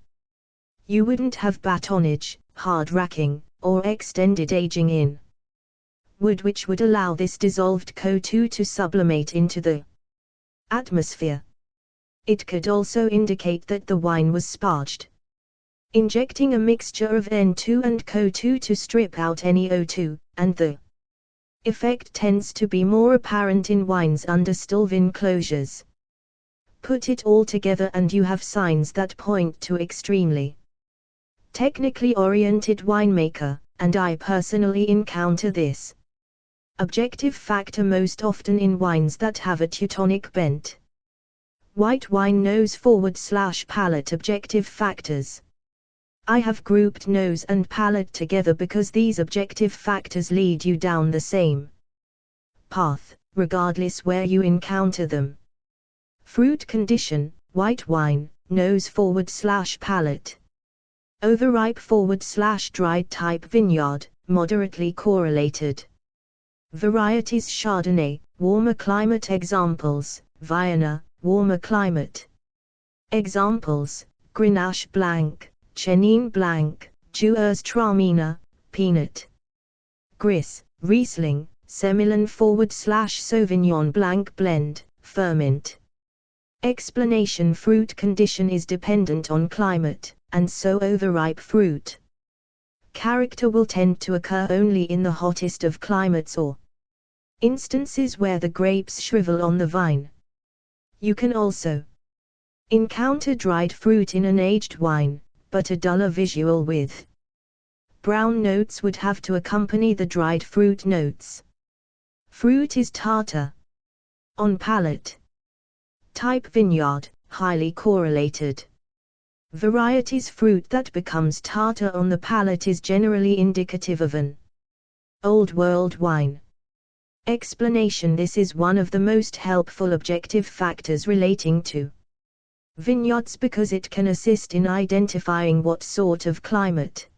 you wouldn't have batonnage, hard racking, or extended aging in wood, which would allow this dissolved CO2 to sublimate into the atmosphere. It could also indicate that the wine was sparged, injecting a mixture of N2 and CO2 to strip out any O2, and the effect tends to be more apparent in wines under still vin closures. Put it all together and you have signs that point to extremely technically oriented winemaker, and I personally encounter this objective factor most often in wines that have a Teutonic bent. White wine nose /palate objective factors. I have grouped nose and palate together because these objective factors lead you down the same path, regardless where you encounter them. Fruit condition, white wine, nose /palate. Overripe /dried type vineyard, moderately correlated. Varieties: Chardonnay, warmer climate. Examples: Vienna, warmer climate. Examples: Grenache Blanc, Chenin Blanc, Gewürztraminer, Pinot Gris, Riesling, Semillon /Sauvignon Blanc blend, ferment. Explanation: fruit condition is dependent on climate, and so overripe fruit character will tend to occur only in the hottest of climates or instances where the grapes shrivel on the vine. You can also encounter dried fruit in an aged wine, but a duller visual with brown notes would have to accompany the dried fruit notes. Fruit is tartar. On palate. Type vineyard, highly correlated. Varieties: fruit that becomes tartar on the palate is generally indicative of an Old World wine. Explanation: this is one of the most helpful objective factors relating to vineyards because it can assist in identifying what sort of climate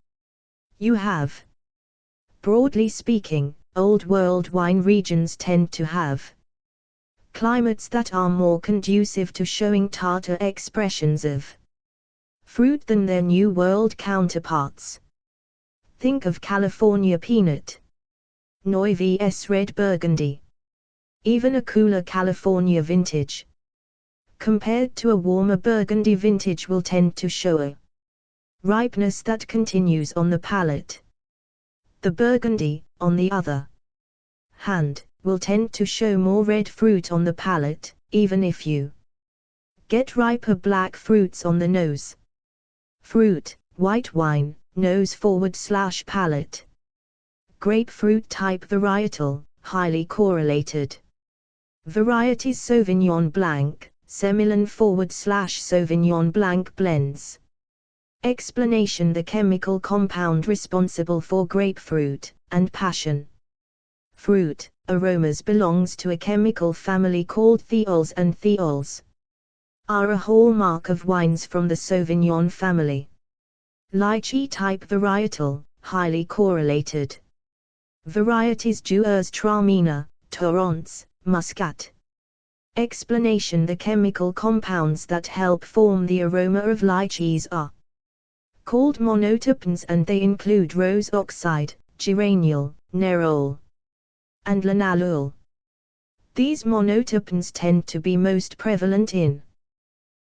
you have. Broadly speaking, Old World wine regions tend to have climates that are more conducive to showing tartar expressions of fruit than their New World counterparts. Think of California peanut, Noi vs red Burgundy. Even a cooler California vintage, compared to a warmer Burgundy vintage, will tend to show a ripeness that continues on the palate. The Burgundy, on the other hand, will tend to show more red fruit on the palate, even if you get riper black fruits on the nose. Fruit, white wine, nose/palate. Grapefruit type varietal, highly correlated. Varieties Sauvignon Blanc, Semillon/Sauvignon Blanc blends. Explanation: the chemical compound responsible for grapefruit and passion fruit aromas belongs to a chemical family called thiols, and thiols are a hallmark of wines from the Sauvignon family. Lychee type varietal, highly correlated. Varieties Gewürztraminer, Torrance, Muscat. Explanation: the chemical compounds that help form the aroma of lychees are called monoterpenes, and they include rose oxide, geraniol, nerol, and linalool. These monoterpenes tend to be most prevalent in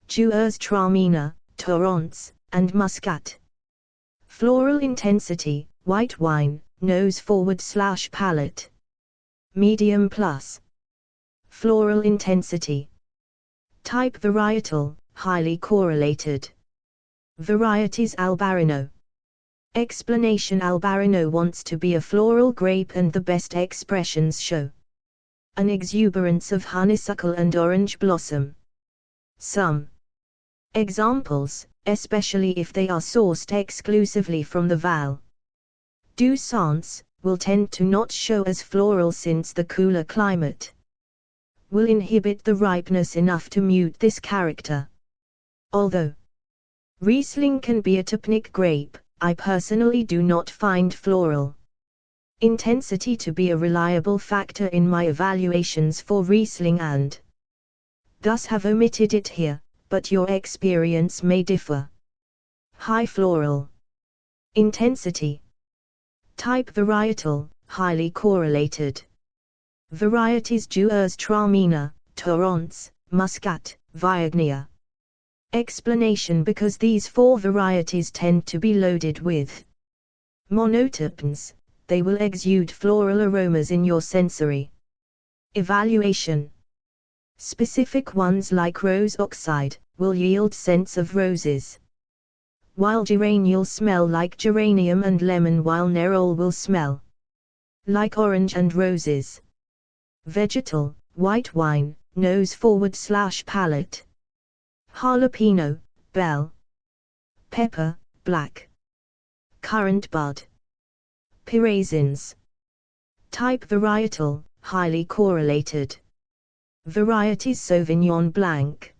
Gewürztraminer, Torrance, and Muscat. Floral intensity, white wine, nose/palate. Medium plus. Floral intensity. Type varietal, highly correlated. Varieties Albarino. Explanation: Albarino wants to be a floral grape, and the best expressions show an exuberance of honeysuckle and orange blossom. Some examples, especially if they are sourced exclusively from the Val d'Oisans, will tend to not show as floral, since the cooler climate will inhibit the ripeness enough to mute this character. Although Riesling can be a terpenic grape, I personally do not find floral intensity to be a reliable factor in my evaluations for Riesling, and thus have omitted it here, but your experience may differ. High floral intensity. Type varietal, highly correlated. Varieties Gewürztraminer, Torrance, Muscat, Viognier. Explanation: because these four varieties tend to be loaded with monoterpenes, they will exude floral aromas in your sensory evaluation. Specific ones like rose oxide will yield scents of roses, while geraniol smell like geranium and lemon, while nerol will smell like orange and roses. Vegetal, white wine, nose/palate. Jalapeno, bell pepper, black currant bud. Raisins. Type varietal, highly correlated. Varieties Sauvignon Blanc.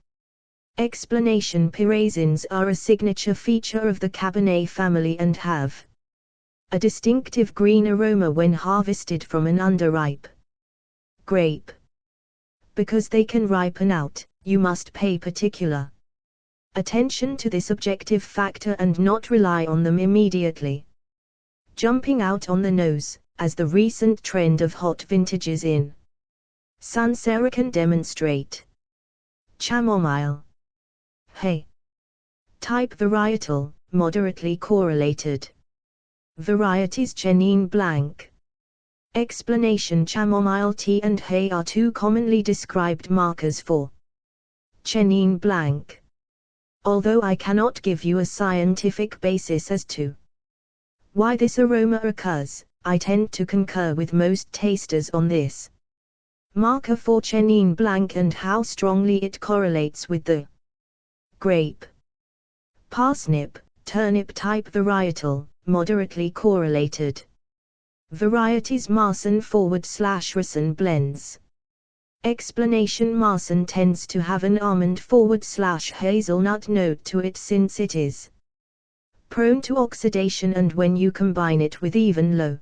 Explanation: raisins are a signature feature of the Cabernet family and have a distinctive green aroma when harvested from an underripe grape. Because they can ripen out, you must pay particular attention to this objective factor and not rely on them immediately jumping out on the nose, as the recent trend of hot vintages in Sancerre can demonstrate. Chamomile. Hay. Type varietal, moderately correlated. Varieties Chenin Blanc. Explanation: chamomile tea and hay are two commonly described markers for Chenin Blanc. Although I cannot give you a scientific basis as to why this aroma occurs, I tend to concur with most tasters on this marker for Chenin Blanc and how strongly it correlates with the grape. Parsnip, turnip type varietal, moderately correlated. Varieties Marsan/Raisin blends. Explanation: Marsan tends to have an almond/hazelnut note to it, since it is prone to oxidation, and when you combine it with even low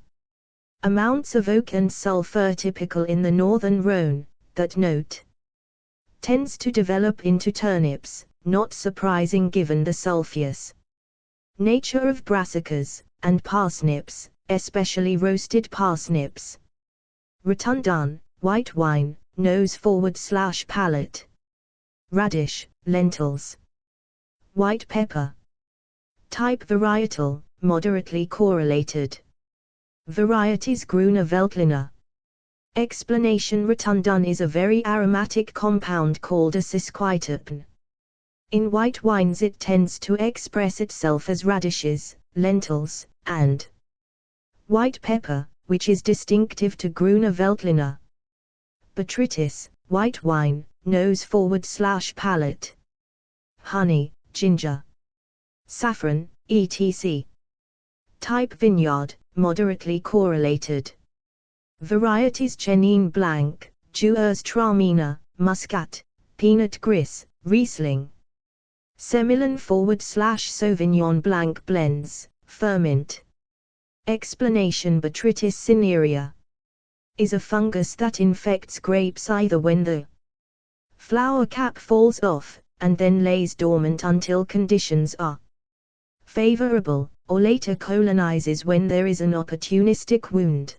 amounts of oak and sulfur typical in the northern Rhône, that note tends to develop into turnips, not surprising given the sulphurous nature of brassicas, and parsnips, especially roasted parsnips. Rotundun, white wine, nose/palate. Radish, lentils. White pepper. Type varietal, moderately correlated. Varieties Grüne Veltliner. Explanation: Rotundun is a very aromatic compound called a sesquiterpene. In white wines it tends to express itself as radishes, lentils, and white pepper, which is distinctive to Grüne Veltliner. Botrytis, white wine, nose/palate. Honey, ginger. Saffron, etc. Type vineyard, moderately correlated. Varieties Chenin Blanc, Gewürztraminer, Muscat, Pinot Gris, Riesling. Semillon/Sauvignon Blanc blends, ferment. Explanation: Botrytis cinerea is a fungus that infects grapes either when the flower cap falls off, and then lays dormant until conditions are favorable, or later colonizes when there is an opportunistic wound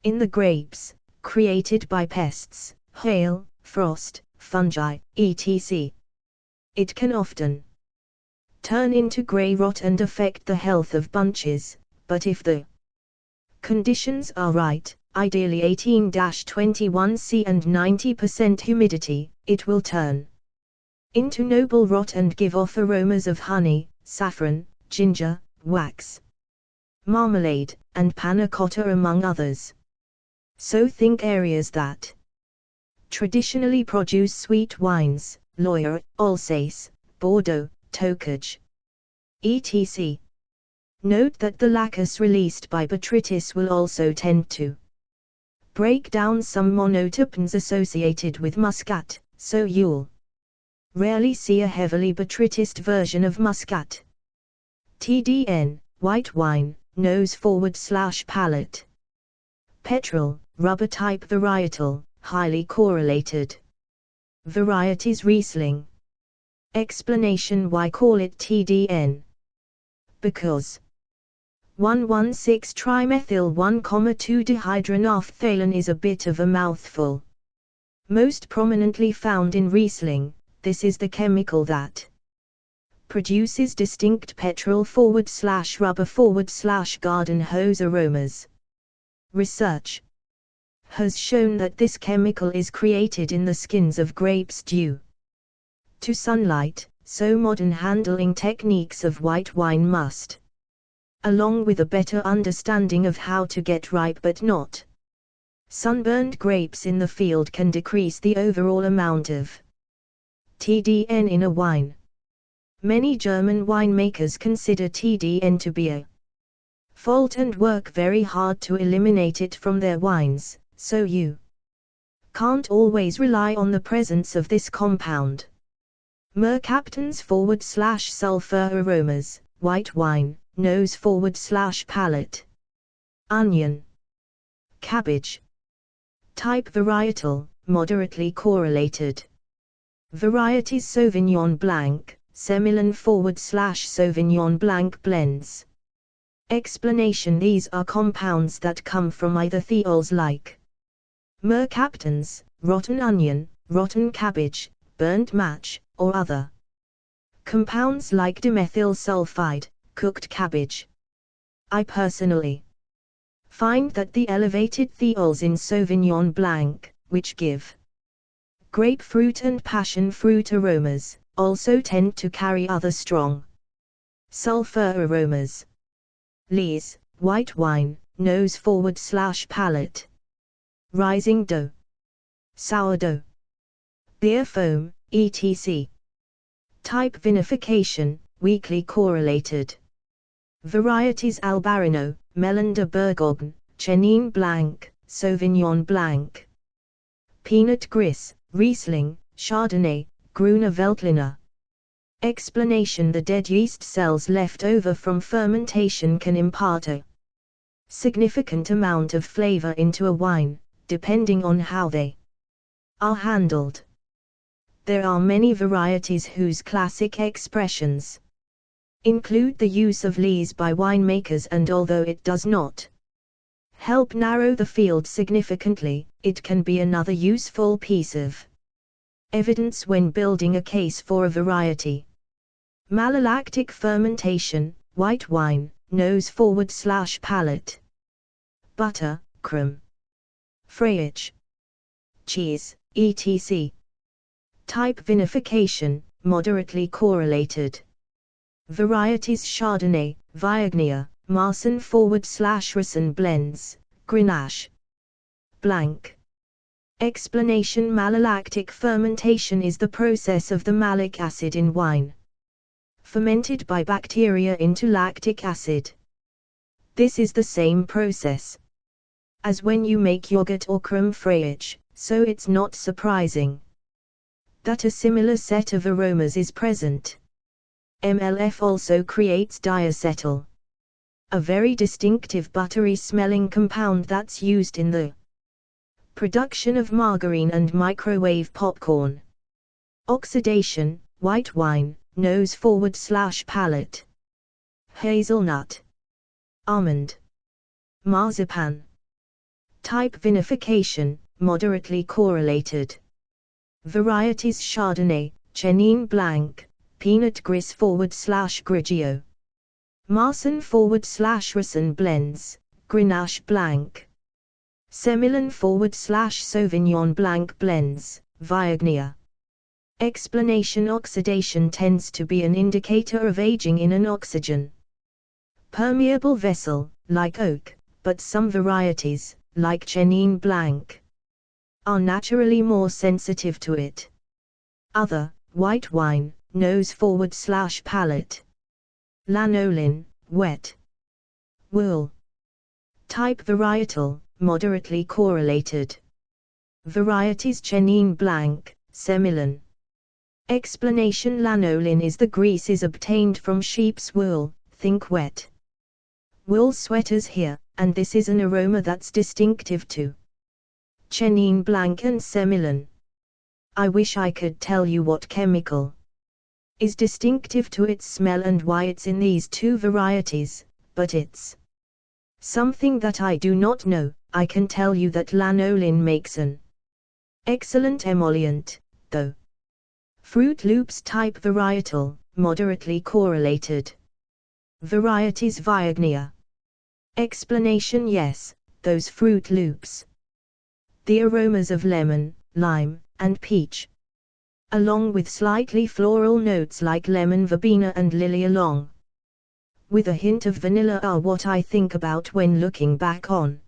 in the grapes, created by pests, hail, frost, fungi, etc. It can often turn into grey rot and affect the health of bunches, but if the conditions are right, ideally 18-21°C and 90% humidity, it will turn into noble rot and give off aromas of honey, saffron, ginger, wax, marmalade, and panna cotta among others. So think areas that traditionally produce sweet wines, Loire, Alsace, Bordeaux, Tocage, etc. Note that the lacus released by botrytis will also tend to break down some monoterpenes associated with muscat, so you'll rarely see a heavily botrytised version of muscat. TDN, white wine, nose/palate. Petrol, rubber type varietal, highly correlated. Varieties Riesling. Explanation: why call it TDN? Because 1,1,6-trimethyl 1,2-dihydronaphthalene is a bit of a mouthful. Most prominently found in Riesling, this is the chemical that produces distinct petrol/rubber/garden hose aromas. Research has shown that this chemical is created in the skins of grapes due to sunlight, so modern handling techniques of white wine must, along with a better understanding of how to get ripe but not sunburned grapes in the field, can decrease the overall amount of TDN in a wine. Many German winemakers consider TDN to be a fault and work very hard to eliminate it from their wines, so you can't always rely on the presence of this compound. Mercaptans/sulfur aromas, white wine, nose/palate. Onion. Cabbage. Type varietal, moderately correlated. Varieties Sauvignon Blanc, Semillon/Sauvignon Blanc blends. Explanation: these are compounds that come from either thiols like mercaptans, rotten onion, rotten cabbage, burnt match, or other compounds like dimethyl sulfide, cooked cabbage. I personally find that the elevated thiols in Sauvignon Blanc, which give grapefruit and passion fruit aromas, also tend to carry other strong sulfur aromas. Lees, white wine, nose/palate. Rising dough. Sourdough. Beer foam, etc. Type vinification, weakly correlated. Varieties Albarino, Melon de Bourgogne, Chenin Blanc, Sauvignon Blanc. Pinot Gris, Riesling, Chardonnay, Grüne Veltliner. Explanation: the dead yeast cells left over from fermentation can impart a significant amount of flavor into a wine, depending on how they are handled. There are many varieties whose classic expressions include the use of lees by winemakers, and although it does not help narrow the field significantly, it can be another useful piece of evidence when building a case for a variety. Malolactic fermentation, white wine, nose/palate, butter, creme fraiche, cheese, etc. Type vinification, moderately correlated. Varieties Chardonnay, Viognier, Marsanne/Riesling blends, Grenache, Blanc. Explanation: malolactic fermentation is the process of the malic acid in wine fermented by bacteria into lactic acid. This is the same process as when you make yogurt or creme fraiche, so it's not surprising that a similar set of aromas is present. MLF also creates diacetyl, a very distinctive buttery-smelling compound that's used in the production of margarine and microwave popcorn. Oxidation, white wine, nose/palate, hazelnut, almond, marzipan. Type vinification, moderately correlated. Varieties Chardonnay, Chenin Blanc, Pinot Gris/Grigio, Marsanne/Riesling blends, Grenache Blanc, Semillon/Sauvignon Blanc blends, Viognier. Explanation: oxidation tends to be an indicator of aging in an oxygen permeable vessel, like oak, but some varieties, like Chenin Blanc, are naturally more sensitive to it. Other, white wine, nose/palate, lanolin, wet wool. Type varietal, moderately correlated. Varieties Chenin Blanc, Semillon. Explanation: lanolin is the grease obtained from sheep's wool, think wet wool sweaters here, and this is an aroma that's distinctive to Chenin Blanc and Semillon. I wish I could tell you what chemical is distinctive to its smell and why it's in these two varieties, but it's something that I do not know. I can tell you that lanolin makes an excellent emollient, though. Fruit Loops. Type varietal, moderately correlated. Varieties Viognier. Explanation: yes, those Fruit Loops. The aromas of lemon, lime, and peach, along with slightly floral notes like lemon verbena and lily along with a hint of vanilla, are what I think about when looking back on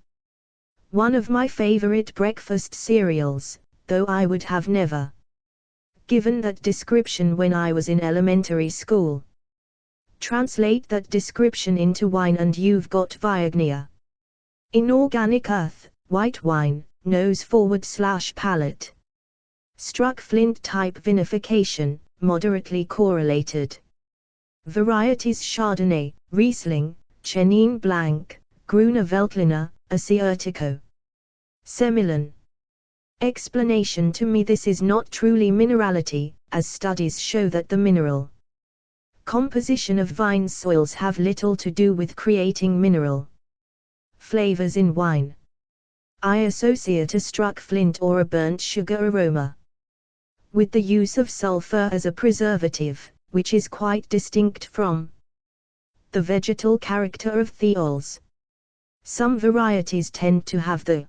one of my favorite breakfast cereals, though I would have never given that description when I was in elementary school. Translate that description into wine and you've got Viognier. Inorganic earth, white wine, nose/palate. Struck flint. Type vinification, moderately correlated. Varieties Chardonnay, Riesling, Chenin Blanc, Grüner Veltliner, Asiatico, Semillon. Explanation: to me this is not truly minerality, as studies show that the mineral composition of vine soils have little to do with creating mineral flavors in wine. I associate a struck flint or a burnt sugar aroma with the use of sulfur as a preservative, which is quite distinct from the vegetal character of thiols. Some varieties tend to have the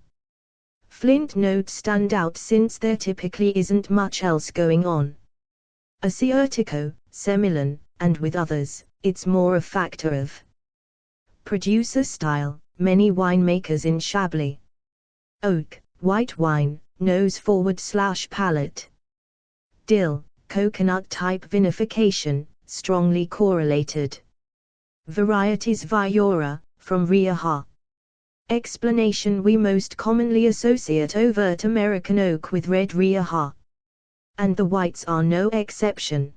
flint note stand out since there typically isn't much else going on. Asiatico, Semillon, and with others, it's more a factor of producer style. Many winemakers in Chablis oak, white wine, nose/palate. Dill, coconut. Type vinification, strongly correlated. Varieties Viura, from Rioja. Explanation: we most commonly associate overt American oak with red Rioja, and the whites are no exception.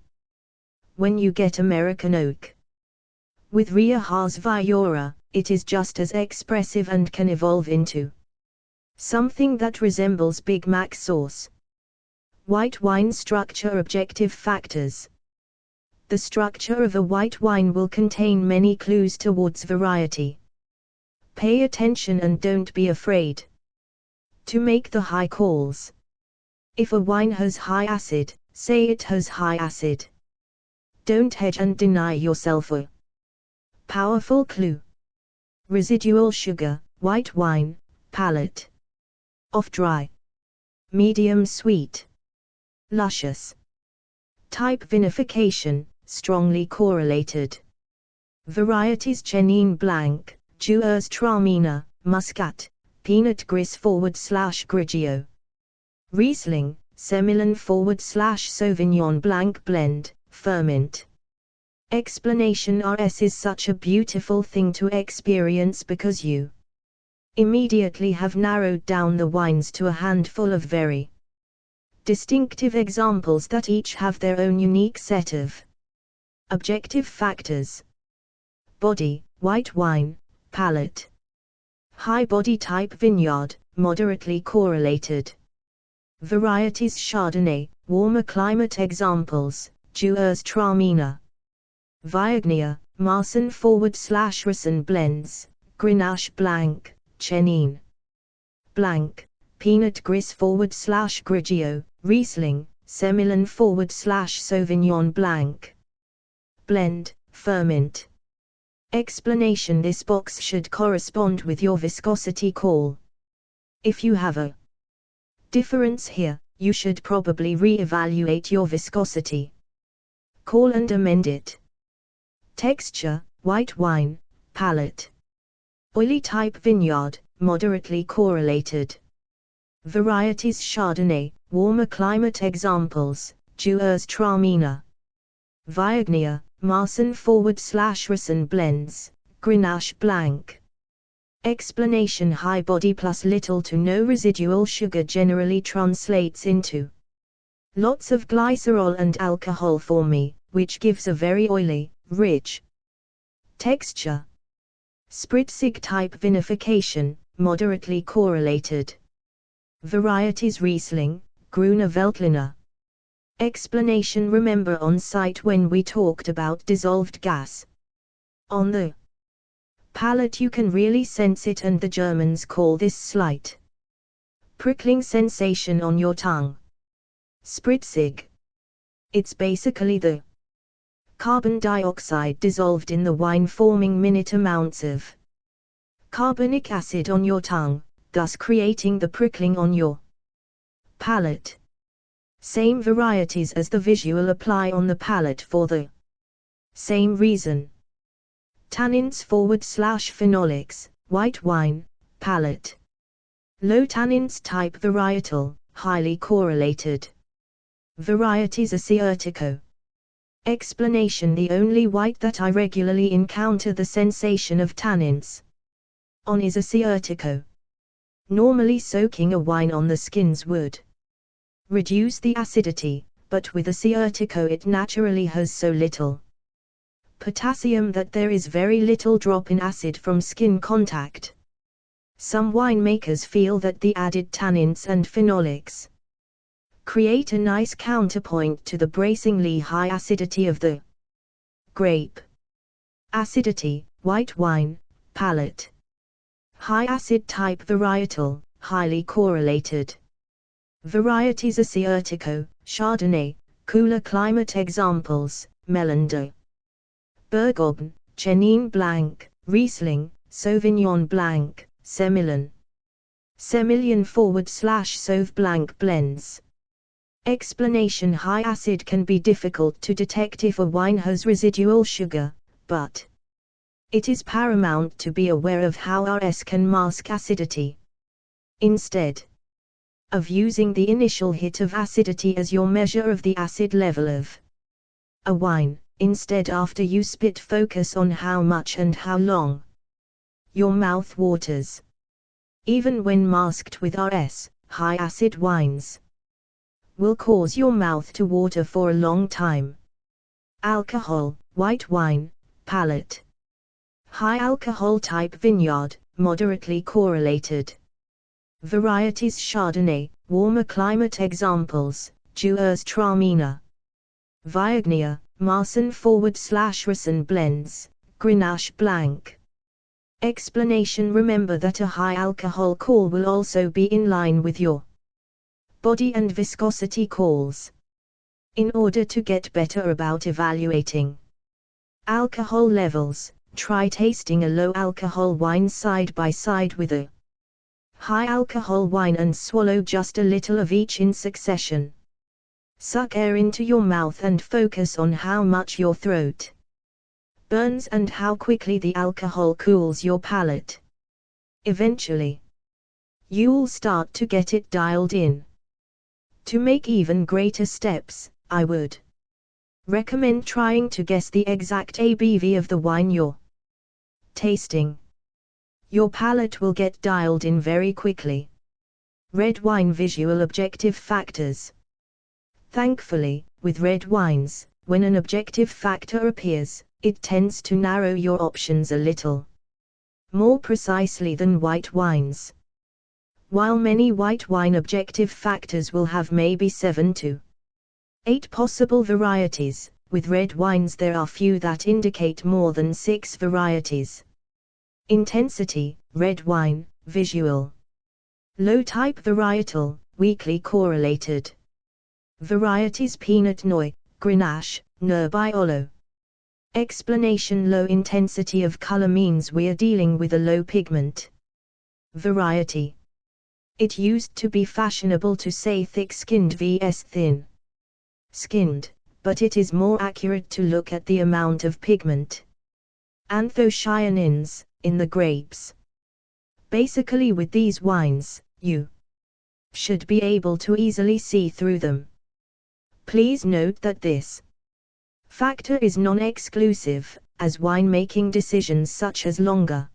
When you get American oak with Rioja's Viura, it is just as expressive and can evolve into something that resembles Big Mac sauce. White wine structure. Objective factors. The structure of a white wine will contain many clues towards variety. Pay attention and don't be afraid to make the high calls. If a wine has high acid, say it has high acid. Don't hedge and deny yourself a powerful clue. Residual sugar, white wine, palate. Off dry. Medium sweet. Luscious. Type vinification, strongly correlated. Varieties: Chenin Blanc, Gewürztraminer, Muscat, Pinot Gris / Grigio. Riesling, Semillon / Sauvignon Blanc blend, ferment. Explanation: RS is such a beautiful thing to experience because you immediately have narrowed down the wines to a handful of very distinctive examples that each have their own unique set of objective factors. Body, white wine, palate. High body type vineyard, moderately correlated. Varieties: Chardonnay, warmer climate. Examples: Gewürztraminer, Viognier, Marsanne / Riesling blends, Grenache Blanc, Chenin Blanc, Pinot Gris / Grigio, Riesling, Semillon / Sauvignon Blanc. Blend, ferment. Explanation: this box should correspond with your viscosity call. If you have a difference here, you should probably re-evaluate your viscosity call and amend it. Texture, white wine, palate. Oily type vineyard, moderately correlated. Varieties: Chardonnay, warmer climate. Examples: Gewürztraminer, Viognier, Marsanne / Riesling blends, Grenache Blanc. Explanation: high body plus little to no residual sugar generally translates into lots of glycerol and alcohol for me, which gives a very oily, rich texture. Spritzig type vinification, moderately correlated. Varieties: Riesling, Grüner Veltliner. Explanation: remember on site when we talked about dissolved gas on the palate, you can really sense it, and the Germans call this slight prickling sensation on your tongue Spritzig. It's basically the carbon dioxide dissolved in the wine forming minute amounts of carbonic acid on your tongue, thus creating the prickling on your palate. Same varieties as the visual apply on the palate for the same reason. Tannins / phenolics, white wine, palate. Low tannins type varietal, highly correlated. Varieties: Asiatico. Explanation: the only white that I regularly encounter the sensation of tannins on is Asiatico. Normally soaking a wine on the skins would reduce the acidity, but with Asiatico it naturally has so little potassium that there is very little drop in acid from skin contact. Some winemakers feel that the added tannins and phenolics create a nice counterpoint to the bracingly high acidity of the grape. Acidity, white wine, palate. High acid type varietal, highly correlated. Varieties: Asiatico, Chardonnay, cooler climate. Examples: Melando, Bourgogne, Chenin Blanc, Riesling, Sauvignon Blanc, Semillon. Semillon / Sauv Blanc blends. Explanation: high acid can be difficult to detect if a wine has residual sugar, but it is paramount to be aware of how RS can mask acidity. Instead of using the initial hit of acidity as your measure of the acid level of a wine, instead after you spit focus on how much and how long your mouth waters. Even when masked with RS, high acid wines will cause your mouth to water for a long time. Alcohol, white wine, palate. High alcohol type vineyard, moderately correlated. Varieties: Chardonnay, warmer climate. Examples: Gewürztraminer. Viognier, Marsen/Rasen blends, Grenache blank. Explanation: remember that a high alcohol call will also be in line with your body and viscosity calls. In order to get better about evaluating alcohol levels, try tasting a low alcohol wine side by side with a high alcohol wine and swallow just a little of each in succession. Suck air into your mouth and focus on how much your throat burns and how quickly the alcohol cools your palate. Eventually, you'll start to get it dialed in. To make even greater steps, I would recommend trying to guess the exact ABV of the wine you're tasting. Your palate will get dialed in very quickly. Red wine visual objective factors. Thankfully, with red wines, when an objective factor appears, it tends to narrow your options a little more precisely than white wines. While many white wine objective factors will have maybe 7 to 8 possible varieties, with red wines there are few that indicate more than 6 varieties. Intensity, red wine, visual. Low type varietal, weakly correlated. Varieties: Pinot Noir, Grenache, Nebbiolo. Explanation: low intensity of color means we are dealing with a low pigment variety. It used to be fashionable to say thick-skinned vs thin-skinned, but it is more accurate to look at the amount of pigment, anthocyanins, in the grapes. Basically, with these wines, you should be able to easily see through them. Please note that this factor is non-exclusive, as winemaking decisions such as longer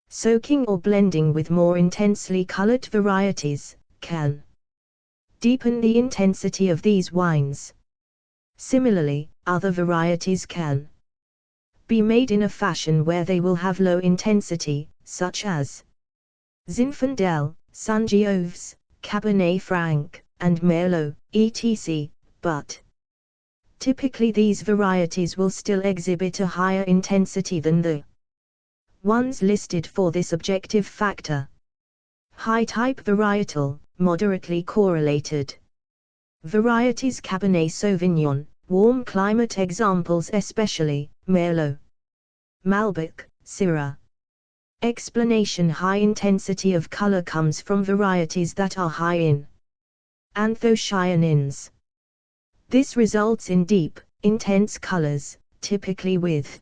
soaking or blending with more intensely colored varieties can deepen the intensity of these wines. Similarly, other varieties can be made in a fashion where they will have low intensity, such as Zinfandel, Sangioves, Cabernet Franc, and Merlot, etc., but typically these varieties will still exhibit a higher intensity than the ones listed for this objective factor. High type varietal, moderately correlated. Varieties: Cabernet Sauvignon, warm climate examples especially, Merlot, Malbec, Syrah. Explanation: high intensity of color comes from varieties that are high in anthocyanins. This results in deep, intense colors, typically with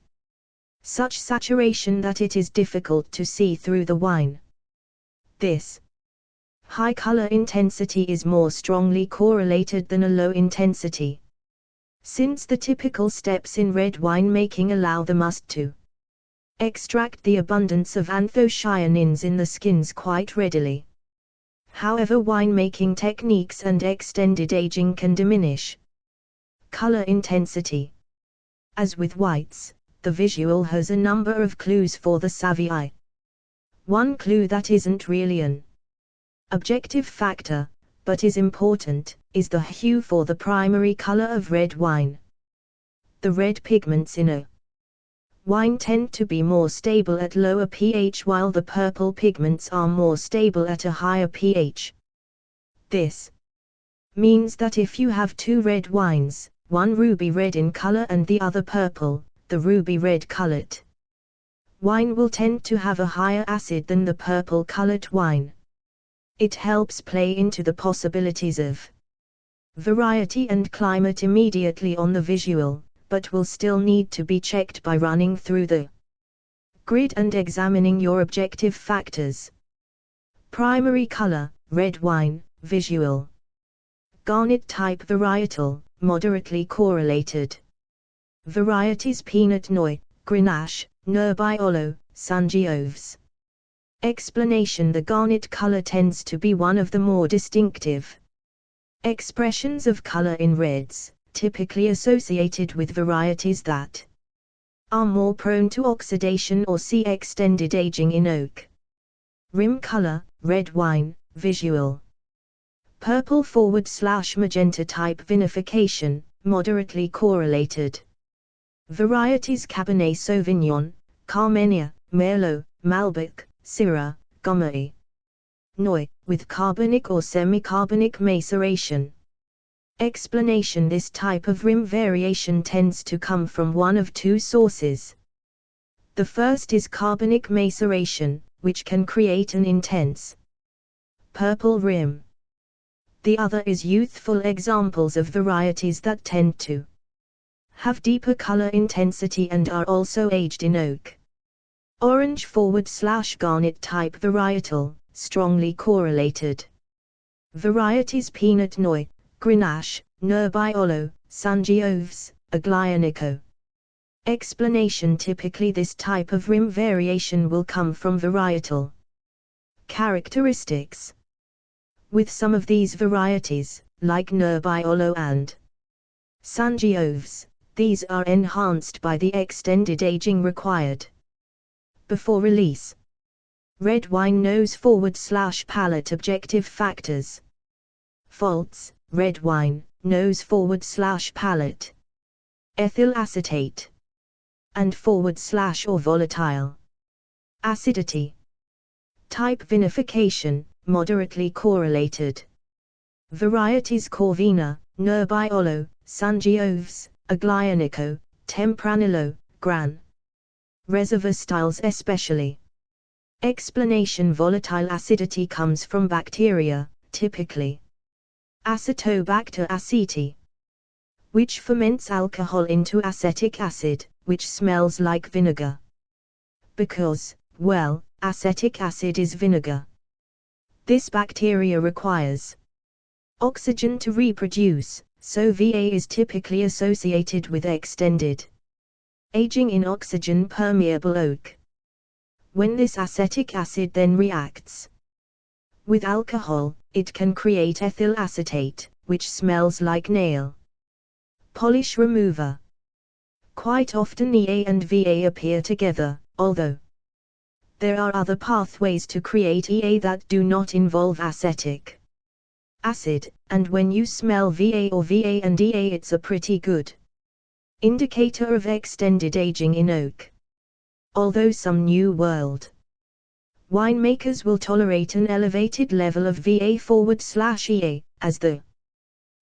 such saturation that it is difficult to see through the wine. This high color intensity is more strongly correlated than a low intensity, since the typical steps in red wine making allow the must to extract the abundance of anthocyanins in the skins quite readily. However, winemaking techniques and extended aging can diminish color intensity. As with whites, the visual has a number of clues for the savvy eye. One clue that isn't really an objective factor, but is important, is the hue for the primary color of red wine. The red pigments in a wine tend to be more stable at lower pH, while the purple pigments are more stable at a higher pH. This means that if you have two red wines, one ruby red in color and the other purple, the ruby red colored wine will tend to have a higher acid than the purple colored wine. It helps play into the possibilities of variety and climate immediately on the visual, but will still need to be checked by running through the grid and examining your objective factors. Primary color, red wine, visual. Garnet type varietal, moderately correlated. Varieties: Pinot Noir, Grenache, Nebbiolo, Sangioves. Explanation: the garnet color tends to be one of the more distinctive expressions of color in reds, typically associated with varieties that are more prone to oxidation or see extended aging in oak. Rim color, red wine, visual. Purple / magenta type vinification, moderately correlated. Varieties Cabernet Sauvignon, Carmenère, Merlot, Malbec, Syrah, Gamay. Noi, with carbonic or semi-carbonic maceration. Explanation: this type of rim variation tends to come from one of two sources. The first is carbonic maceration, which can create an intense purple rim. The other is youthful examples of varieties that tend to have deeper color intensity and are also aged in oak. Orange / garnet type varietal, strongly correlated. Varieties Pinot Noir, Grenache, Nebbiolo, Sangiovese, Aglianico. Explanation: typically this type of rim variation will come from varietal characteristics. With some of these varieties, like Nebbiolo and Sangiovese, these are enhanced by the extended aging required before release. Red wine nose / palate objective factors. Faults: red wine, nose / palate. Ethyl acetate. And / or volatile. Acidity. Type vinification, moderately correlated. Varieties Corvina, Nebbiolo, Sangiovese, Aglianico, Tempranillo, Gran. Reservoir styles especially. Explanation: volatile acidity comes from bacteria, typically Acetobacter aceti, which ferments alcohol into acetic acid, which smells like vinegar. Because, well, acetic acid is vinegar. This bacteria requires oxygen to reproduce, so VA is typically associated with extended aging in oxygen-permeable oak. When this acetic acid then reacts with alcohol, it can create ethyl acetate, which smells like nail polish remover. Quite often EA and VA appear together, although there are other pathways to create EA that do not involve acetic acid, and when you smell VA or VA and EA, it's a pretty good indicator of extended aging in oak. Although some New World winemakers will tolerate an elevated level of VA / EA, as the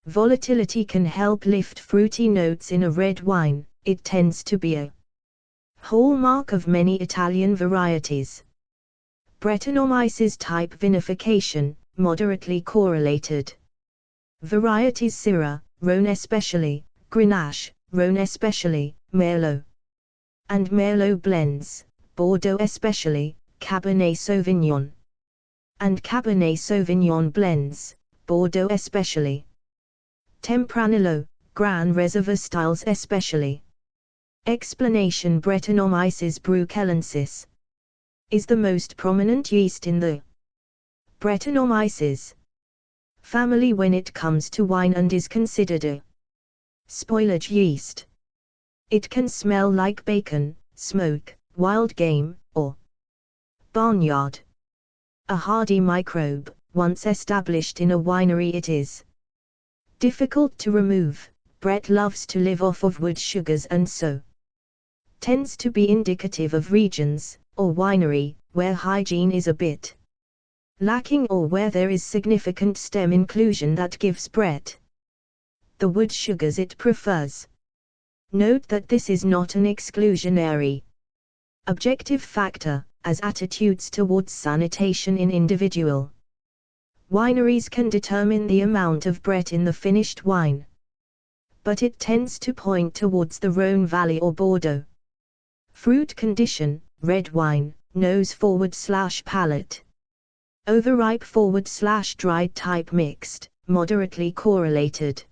volatility can help lift fruity notes in a red wine, it tends to be a hallmark of many Italian varieties. Brettanomyces type vinification, moderately correlated. Varieties Syrah, Rhone especially, Grenache, Rhone especially, Merlot and Merlot blends, Bordeaux especially, Cabernet Sauvignon and Cabernet Sauvignon blends, Bordeaux especially. Tempranillo, Gran Reserva styles especially. Explanation: Brettanomyces bruxellensis is the most prominent yeast in the Brettanomyces family when it comes to wine and is considered a spoilage yeast. It can smell like bacon, smoke, wild game, or barnyard. A hardy microbe, once established in a winery, it is difficult to remove. Brett loves to live off of wood sugars and so tends to be indicative of regions, or winery, where hygiene is a bit lacking or where there is significant stem inclusion that gives Brett the wood sugars it prefers. Note that this is not an exclusionary objective factor, as attitudes towards sanitation in individual wineries can determine the amount of Brett in the finished wine. But it tends to point towards the Rhone Valley or Bordeaux. Fruit condition: red wine, nose / palate. Overripe / dried type mixed, moderately correlated.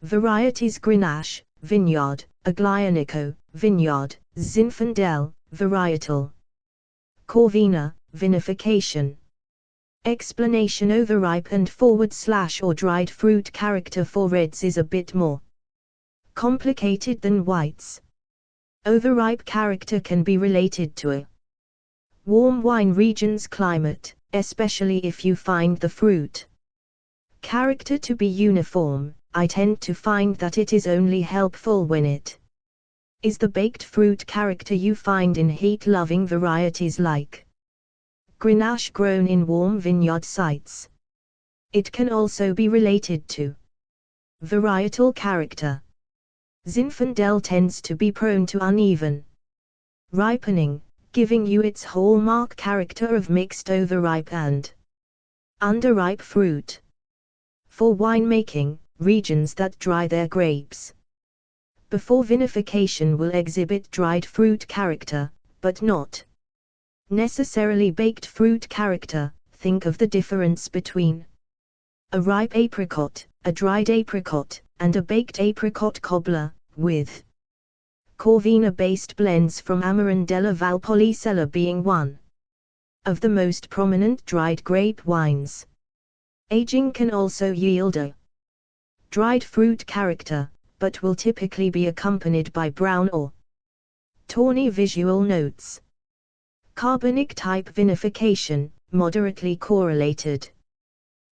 Varieties Grenache, Vineyard, Aglianico, Vineyard, Zinfandel, varietal. Corvina, vinification. Explanation: overripe and / or dried fruit character for reds is a bit more complicated than whites. Overripe character can be related to a warm wine region's climate, especially if you find the fruit Character to be uniform. I tend to find that it is only helpful when it is the baked fruit character you find in heat-loving varieties like Grenache grown in warm vineyard sites. It can also be related to varietal character. Zinfandel tends to be prone to uneven ripening, giving you its hallmark character of mixed overripe and underripe fruit. For winemaking, regions that dry their grapes before vinification will exhibit dried fruit character, but not necessarily baked fruit character. Think of the difference between a ripe apricot, a dried apricot, and a baked apricot cobbler, with Corvina-based blends from Amaron della Valpolicella being one of the most prominent dried grape wines. Aging can also yield a dried fruit character, but will typically be accompanied by brown or tawny visual notes. Carbonic type vinification, moderately correlated.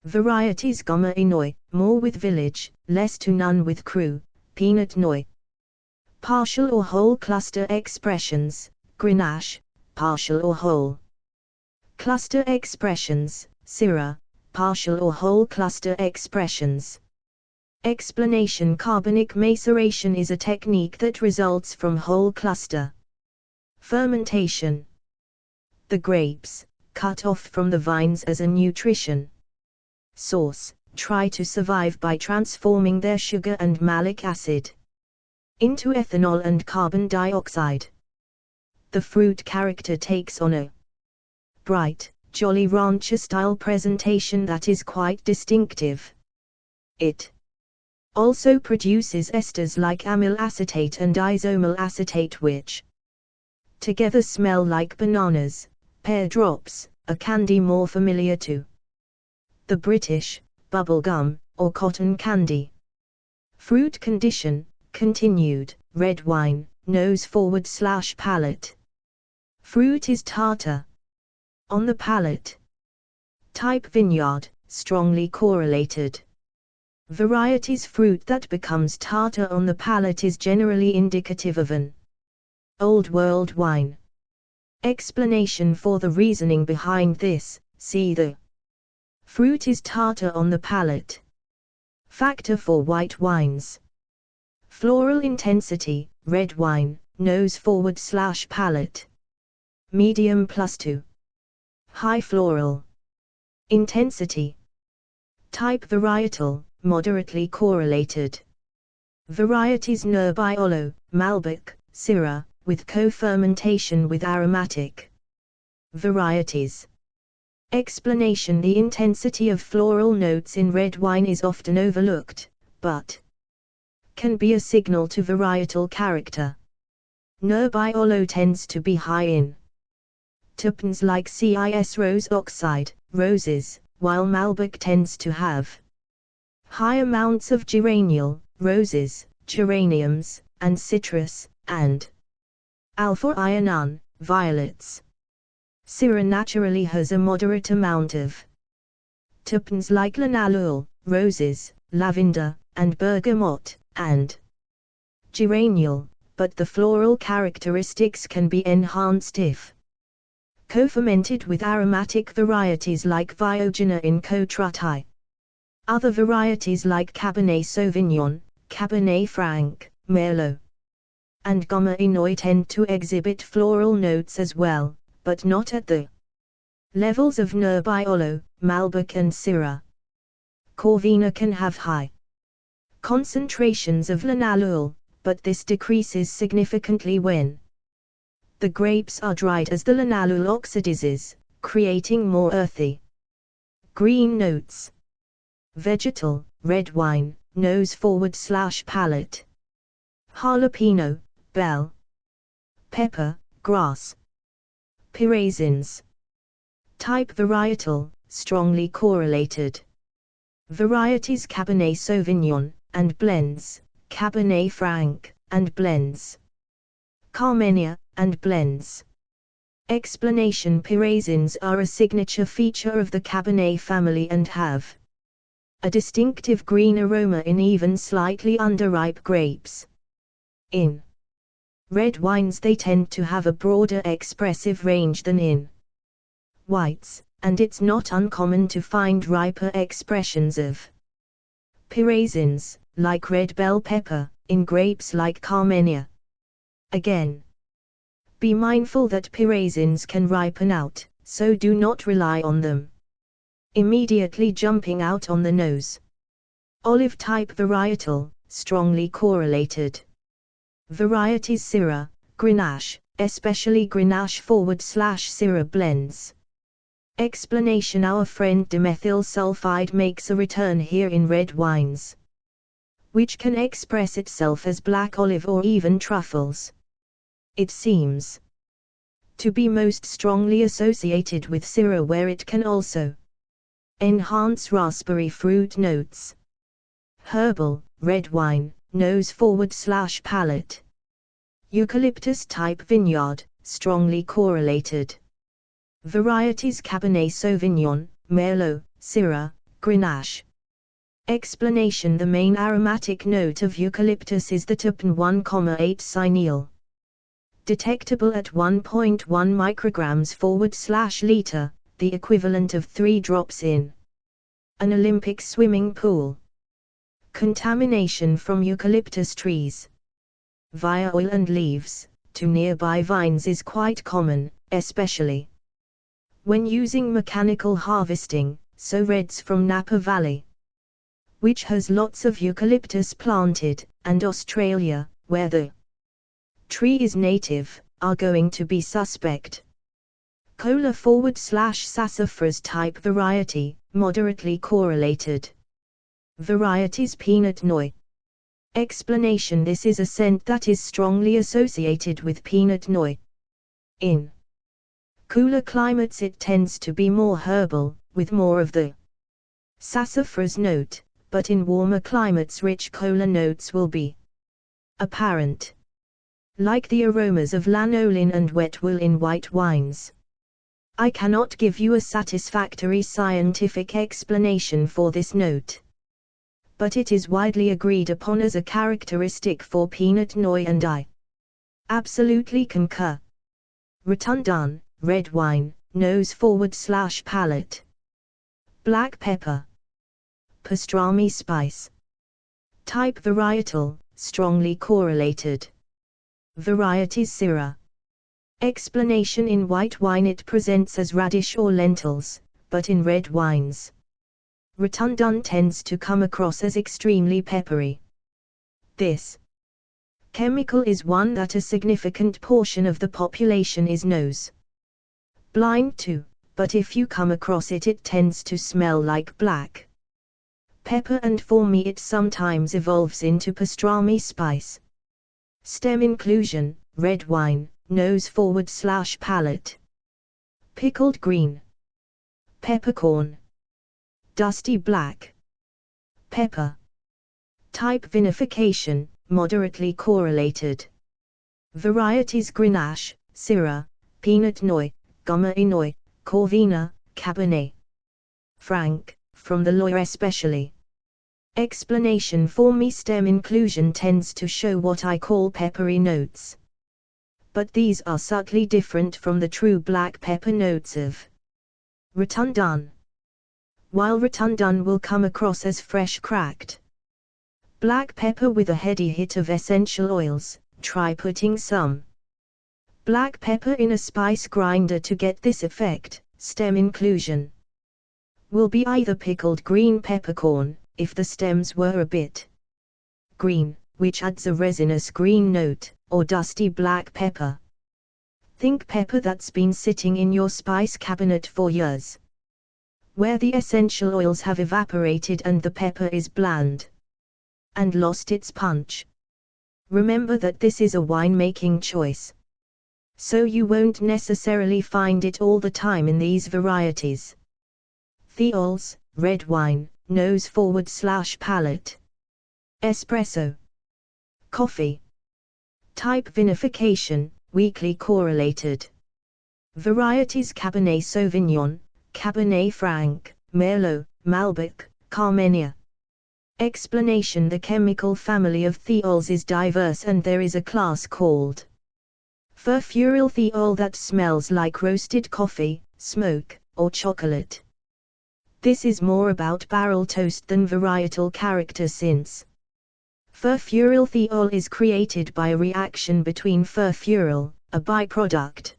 Varieties Gomme et Noi, more with village, less to none with cru, Pinot Noi. Partial or whole cluster expressions, Grenache, partial or whole. Cluster expressions, Syrah, partial or whole cluster expressions. Explanation: carbonic maceration is a technique that results from whole cluster fermentation. The grapes, cut off from the vines as a nutrition source, try to survive by transforming their sugar and malic acid into ethanol and carbon dioxide. The fruit character takes on a bright, Jolly Rancher-style presentation that is quite distinctive. It also produces esters like amyl acetate and isoamyl acetate, which together smell like bananas, pear drops, a candy more familiar to the British, bubble gum, or cotton candy. Fruit condition, continued, red wine, nose forward/palate. Fruit is tartar on the palate. Type vineyard, strongly correlated. Varieties fruit that becomes tartar on the palate is generally indicative of an Old World wine. Explanation for the reasoning behind this, see the fruit is tartar on the palate factor for white wines. Floral intensity, red wine, nose forward/palate. Medium +2. High floral intensity. Type varietal, moderately correlated. Varieties Nebbiolo, Malbec, Syrah, with co-fermentation with aromatic varieties. Explanation: the intensity of floral notes in red wine is often overlooked, but can be a signal to varietal character. Nebbiolo tends to be high in terpenes like cis rose oxide, roses, while Malbec tends to have high amounts of geraniol, roses, geraniums, and citrus, and alpha-ionon, violets. Syrah naturally has a moderate amount of terpenes like linalool, roses, lavender, and bergamot, and geraniol, but the floral characteristics can be enhanced if co-fermented with aromatic varieties like Viognier in Côte-Rôtie. Other varieties like Cabernet Sauvignon, Cabernet Franc, Merlot, and Gomme et Noi tend to exhibit floral notes as well, but not at the levels of Nebbiolo, Malbec and Syrah. Corvina can have high concentrations of linalool, but this decreases significantly when the grapes are dried as the linalool oxidizes, creating more earthy green notes. Vegetal, red wine, nose forward/palate. Jalapeno, bell pepper, grass. Pyrazines. Type varietal, strongly correlated. Varieties Cabernet Sauvignon, and blends, Cabernet Franc, and blends. Carmenère, and blends. Explanation: pyrazines are a signature feature of the Cabernet family and have a distinctive green aroma in even slightly underripe grapes. In red wines they tend to have a broader expressive range than in whites, and it's not uncommon to find riper expressions of pyrazines, like red bell pepper, in grapes like Carmenère. Again, be mindful that pyrazines can ripen out, so do not rely on them immediately jumping out on the nose. Olive type varietal, strongly correlated. Varieties Syrah, Grenache, especially Grenache/Syrah blends. Explanation: our friend dimethyl sulfide makes a return here in red wines, which can express itself as black olive or even truffles. It seems to be most strongly associated with Syrah, where it can also enhance raspberry fruit notes. Herbal, red wine, nose/palate. Eucalyptus type vineyard, strongly correlated. Varieties Cabernet Sauvignon, Merlot, Syrah, Grenache. Explanation: the main aromatic note of eucalyptus is the terpene 1,8 cineal, detectable at 1.1 micrograms/liter, the equivalent of 3 drops in an Olympic swimming pool. Contamination from eucalyptus trees via oil and leaves to nearby vines is quite common, especially when using mechanical harvesting, so reds from Napa Valley, which has lots of eucalyptus planted, and Australia, where the tree is native, are going to be suspect. Cola/Sassafras type variety, moderately correlated. Varieties Pinot Noir. Explanation: this is a scent that is strongly associated with Pinot Noir. In cooler climates it tends to be more herbal, with more of the sassafras note, but in warmer climates rich cola notes will be apparent, like the aromas of lanolin and wet wool in white wines. I cannot give you a satisfactory scientific explanation for this note, but it is widely agreed upon as a characteristic for Pinot Noir, and I absolutely concur. Rotundun, red wine, nose/palate. Black pepper. Pastrami spice. Type varietal, strongly correlated. Varieties Syrah. Explanation: in white wine it presents as radish or lentils, but in red wines, Rotundun tends to come across as extremely peppery. This chemical is one that a significant portion of the population is nose blind to, but if you come across it, it tends to smell like black pepper, and for me it sometimes evolves into pastrami spice. Stem inclusion, red wine, nose/palate. Pickled green peppercorn. Dusty black pepper. Type vinification, moderately correlated. Varieties Grenache, Syrah, Pinot Noir, Gamay Noir, Corvina, Cabernet Franc, from the Loire especially. Explanation: for me stem inclusion tends to show what I call peppery notes, but these are subtly different from the true black pepper notes of Rotundun. While Rotundun will come across as fresh cracked black pepper with a heady hit of essential oils, try putting some black pepper in a spice grinder to get this effect. Stem inclusion will be either pickled green peppercorn, if the stems were a bit green, which adds a resinous green note, or dusty black pepper. Think pepper that's been sitting in your spice cabinet for years, where the essential oils have evaporated and the pepper is bland and lost its punch. Remember that this is a winemaking choice, so you won't necessarily find it all the time in these varieties. Thiols, red wine, nose/palate. Espresso. Coffee. Type vinification, weakly correlated. Varieties Cabernet Sauvignon, Cabernet Franc, Merlot, Malbec, Carmenia. Explanation: the chemical family of thiols is diverse and there is a class called furfuryl thiol that smells like roasted coffee, smoke, or chocolate. This is more about barrel toast than varietal character, since furfuryl thiol is created by a reaction between furfuryl, a byproduct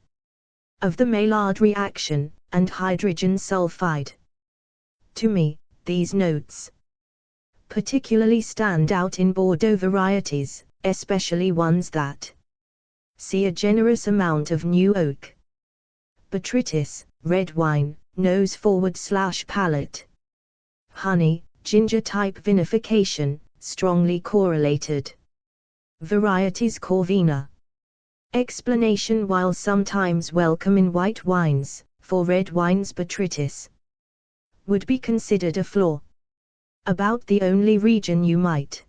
of the Maillard reaction, and hydrogen sulfide. To me, these notes particularly stand out in Bordeaux varieties, especially ones that see a generous amount of new oak. Botrytis, red wine, nose /palate. Honey, ginger type vinification, strongly correlated. Varieties: Corvina. Explanation: while sometimes welcome in white wines, for red wines botrytis would be considered a flaw. About the only region you might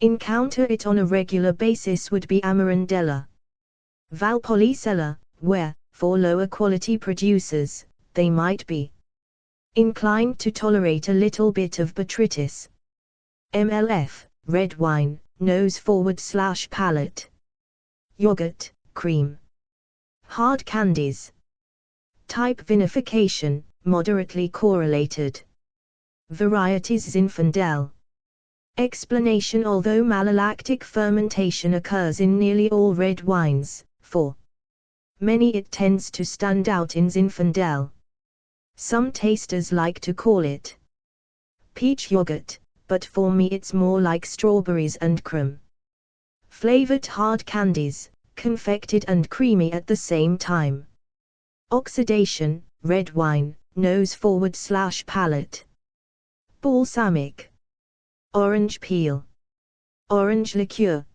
encounter it on a regular basis would be Amarantella, Valpolicella, where, for lower quality producers, they might be inclined to tolerate a little bit of botrytis. MLF, red wine, nose /palate. Yogurt, cream. Hard candies. Type vinification, moderately correlated. Varieties: Zinfandel. Explanation: although malolactic fermentation occurs in nearly all red wines, for many it tends to stand out in Zinfandel. Some tasters like to call it peach yogurt, but for me it's more like strawberries and creme. Flavored hard candies, confected and creamy at the same time. Oxidation, red wine, nose /palate. Balsamic. Orange peel. Orange liqueur.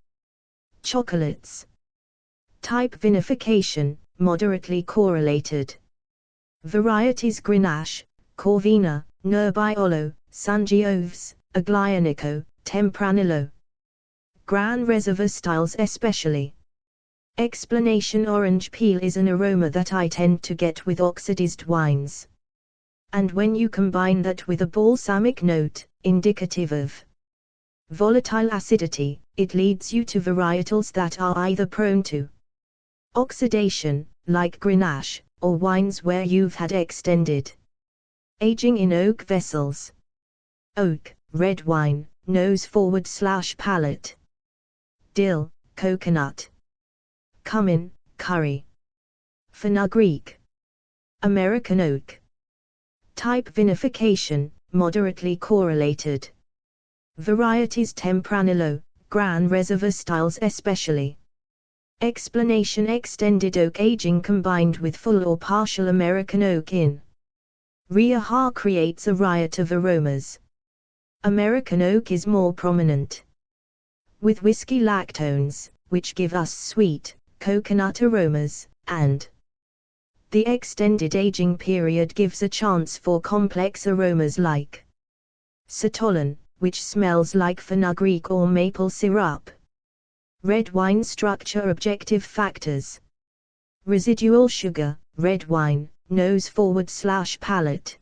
Chocolates. Type vinification, moderately correlated. Varieties: Grenache, Corvina, Nebbiolo, Sangiovese, Aglianico, Tempranillo. Gran Reserva styles especially. Explanation: orange peel is an aroma that I tend to get with oxidized wines. And when you combine that with a balsamic note, indicative of volatile acidity, it leads you to varietals that are either prone to oxidation, like Grenache, or wines where you've had extended aging in oak vessels. Oak, red wine, nose /palate. Dill, coconut. Cumin, curry. Fenugreek. American oak. Type vinification, moderately correlated. Varieties: Tempranillo, Gran Reserva styles especially. Explanation: extended oak aging combined with full or partial American oak in Rioja creates a riot of aromas. American oak is more prominent, with whiskey lactones, which give us sweet, coconut aromas, and the extended aging period gives a chance for complex aromas like Sotolon, which smells like fenugreek or maple syrup. Red wine structure: objective factors. Residual sugar, red wine, nose /palate.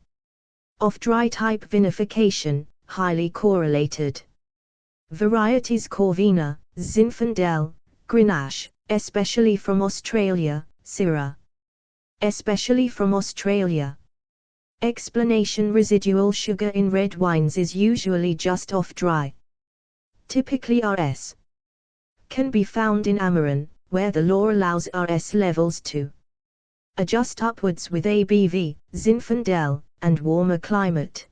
Off-dry type vinification, highly correlated. Varieties: Corvina, Zinfandel, Grenache, especially from Australia, Syrah, especially from Australia. Explanation: residual sugar in red wines is usually just off-dry. Typically RS can be found in Amaran, where the law allows RS levels to adjust upwards with ABV, Zinfandel, and warmer climate.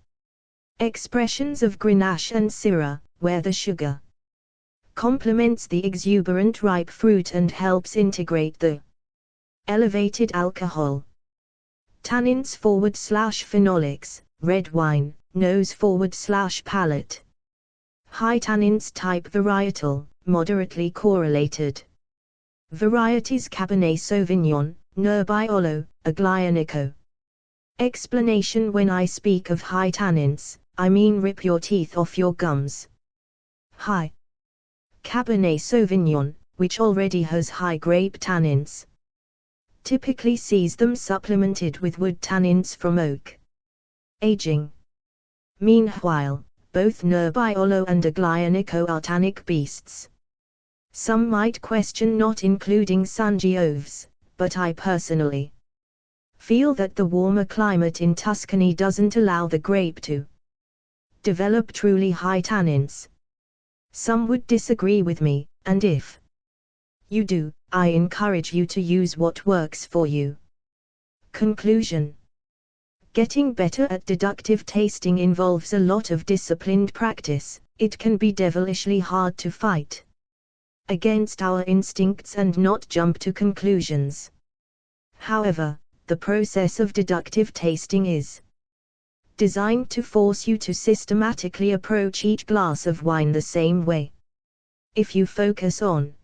Expressions of Grenache and Syrah, where the sugar complements the exuberant ripe fruit and helps integrate the elevated alcohol. Tannins /phenolics, red wine, nose /palate. High tannins type varietal, moderately correlated. Varieties: Cabernet Sauvignon, Nebbiolo, Aglianico. Explanation: when I speak of high tannins, I mean rip your teeth off your gums. High Cabernet Sauvignon, which already has high grape tannins, typically sees them supplemented with wood tannins from oak aging. Meanwhile, both Nerbiolo and Aglianico are tannic beasts. Some might question not including Sangioves, but I personally feel that the warmer climate in Tuscany doesn't allow the grape to develop truly high tannins. Some would disagree with me, and if you do, I encourage you to use what works for you. Conclusion. Getting better at deductive tasting involves a lot of disciplined practice. It can be devilishly hard to fight against our instincts and not jump to conclusions. However, the process of deductive tasting is designed to force you to systematically approach each glass of wine the same way. If you focus on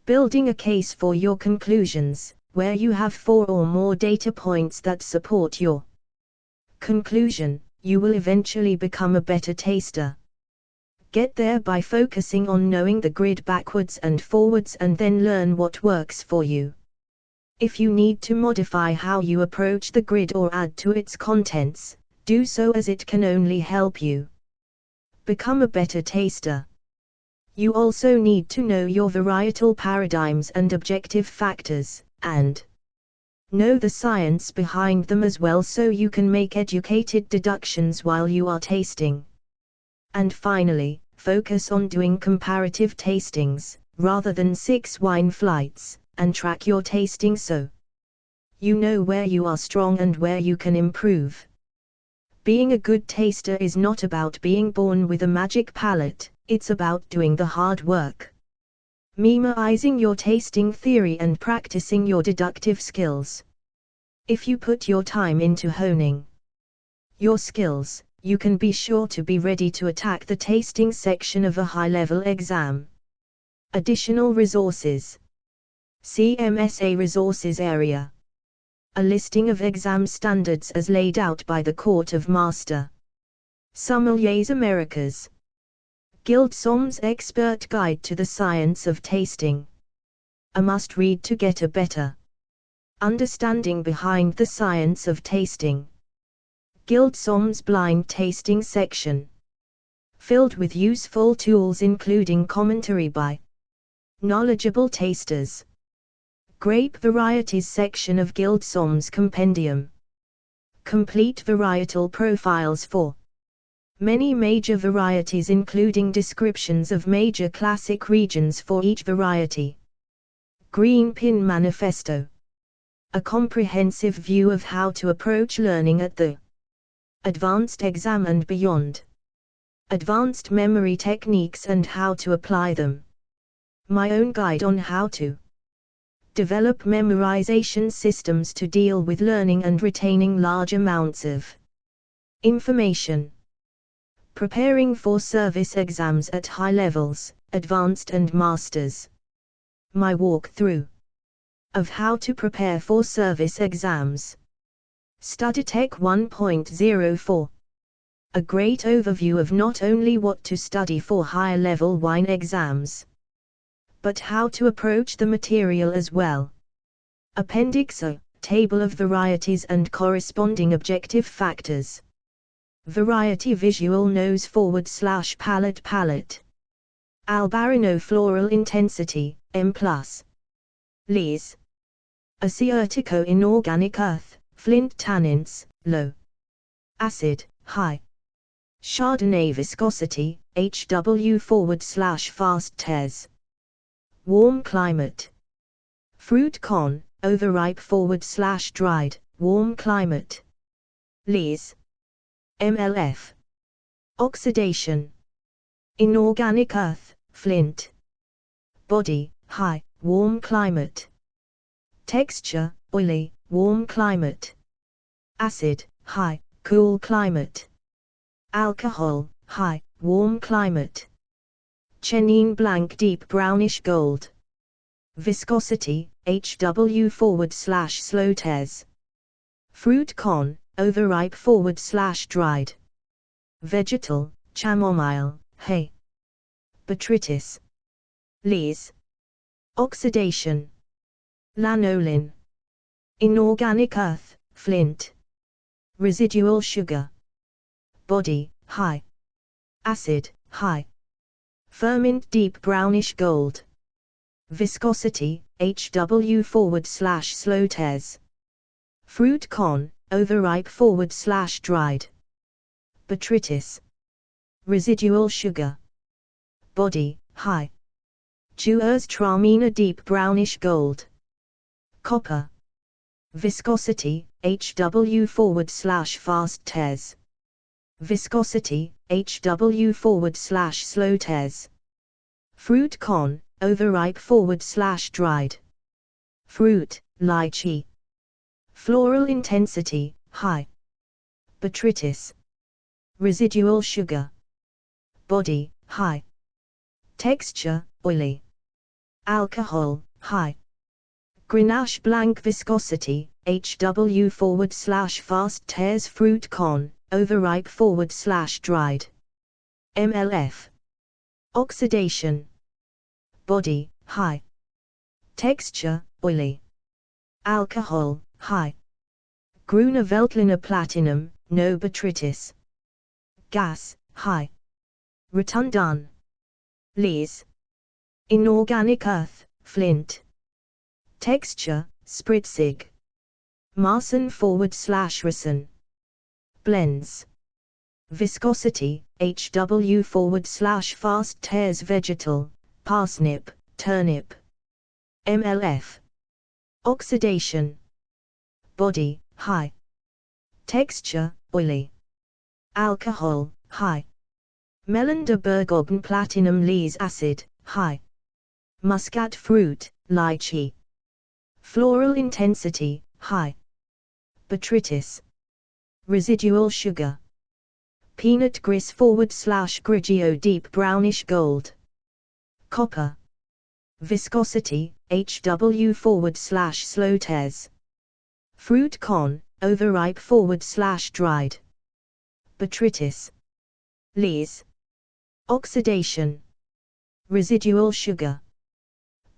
building a case for your conclusions, where you have 4 or more data points that support your conclusion, you will eventually become a better taster. Get there by focusing on knowing the grid backwards and forwards and then learn what works for you. If you need to modify how you approach the grid or add to its contents, do so, as it can only help you become a better taster. You also need to know your varietal paradigms and objective factors, and know the science behind them as well, so you can make educated deductions while you are tasting. And finally, focus on doing comparative tastings, rather than 6 wine flights, and track your tasting so you know where you are strong and where you can improve. Being a good taster is not about being born with a magic palate, it's about doing the hard work. Memorizing your tasting theory and practicing your deductive skills. If you put your time into honing your skills, you can be sure to be ready to attack the tasting section of a high-level exam. Additional resources. CMSA Resources Area. A listing of exam standards as laid out by the Court of Master Sommeliers Americas. Guildsomm's Expert Guide to the Science of Tasting. A must-read to get a better understanding behind the science of tasting. Guildsomm's Blind Tasting section. Filled with useful tools including commentary by knowledgeable tasters. Grape Varieties section of Guildsomm's Compendium. Complete varietal profiles for many major varieties, including descriptions of major classic regions for each variety. Green Pin Manifesto. A comprehensive view of how to approach learning at the advanced exam and beyond. Advanced memory techniques and how to apply them. My own guide on how to develop memorization systems to deal with learning and retaining large amounts of information. Preparing for service exams at high levels, advanced and masters. My walkthrough of how to prepare for service exams. StudyTech 1.04. A great overview of not only what to study for higher level wine exams, but how to approach the material as well. Appendix A, Table of varieties and corresponding objective factors. Variety Visual Nose / Palate. Albarino Floral Intensity, M+. Lees. Asiatico Inorganic Earth, Flint Tannins, Low. Acid, High. Chardonnay Viscosity, HW / Fast Tears. Warm climate. Fruit con, overripe / dried, warm climate. Lees. MLF. Oxidation. Inorganic earth, flint. Body, high, warm climate. Texture, oily, warm climate. Acid, high, cool climate. Alcohol, high, warm climate. Chenin blanc deep brownish gold. Viscosity, HW / slow tears. Fruit con, overripe / dried. Vegetal, chamomile, hay. Botrytis. Lees. Oxidation. Lanolin. Inorganic earth, flint. Residual sugar. Body, high. Acid, high. Ferment deep brownish gold. Viscosity, HW/slow tears. Fruit con, overripe /dried. Botrytis. Residual sugar. Body, high. Tuers tramina deep brownish gold. Copper. Viscosity, HW/fast tears. Viscosity, HW/slow tears. Fruit con, overripe /dried. Fruit, lychee. Floral intensity, high. Botrytis. Residual sugar. Body, high. Texture, oily. Alcohol, high. Grenache blanc viscosity, HW/fast tears. Fruit con, overripe /dried. MLF. Oxidation. Body, high. Texture, oily. Alcohol, high. Gruner Veltliner platinum, no botrytis. Gas, high. Rotundan. Lees. Inorganic earth, flint. Texture, spritzig. Marsan/Rasan. Blends. Viscosity, HW/fast tears. Vegetal, parsnip, turnip. MLF. Oxidation. Body, high. Texture, oily. Alcohol, high. Melon de Bourgogne platinum. Lees acid, high. Muscat fruit, lychee. Floral intensity, high. Botrytis. Residual sugar. Peanut gris /grigio deep brownish gold. Copper. Viscosity, HW/slow tears. Fruit con, overripe /dried. Botrytis. Lees. Oxidation. Residual sugar.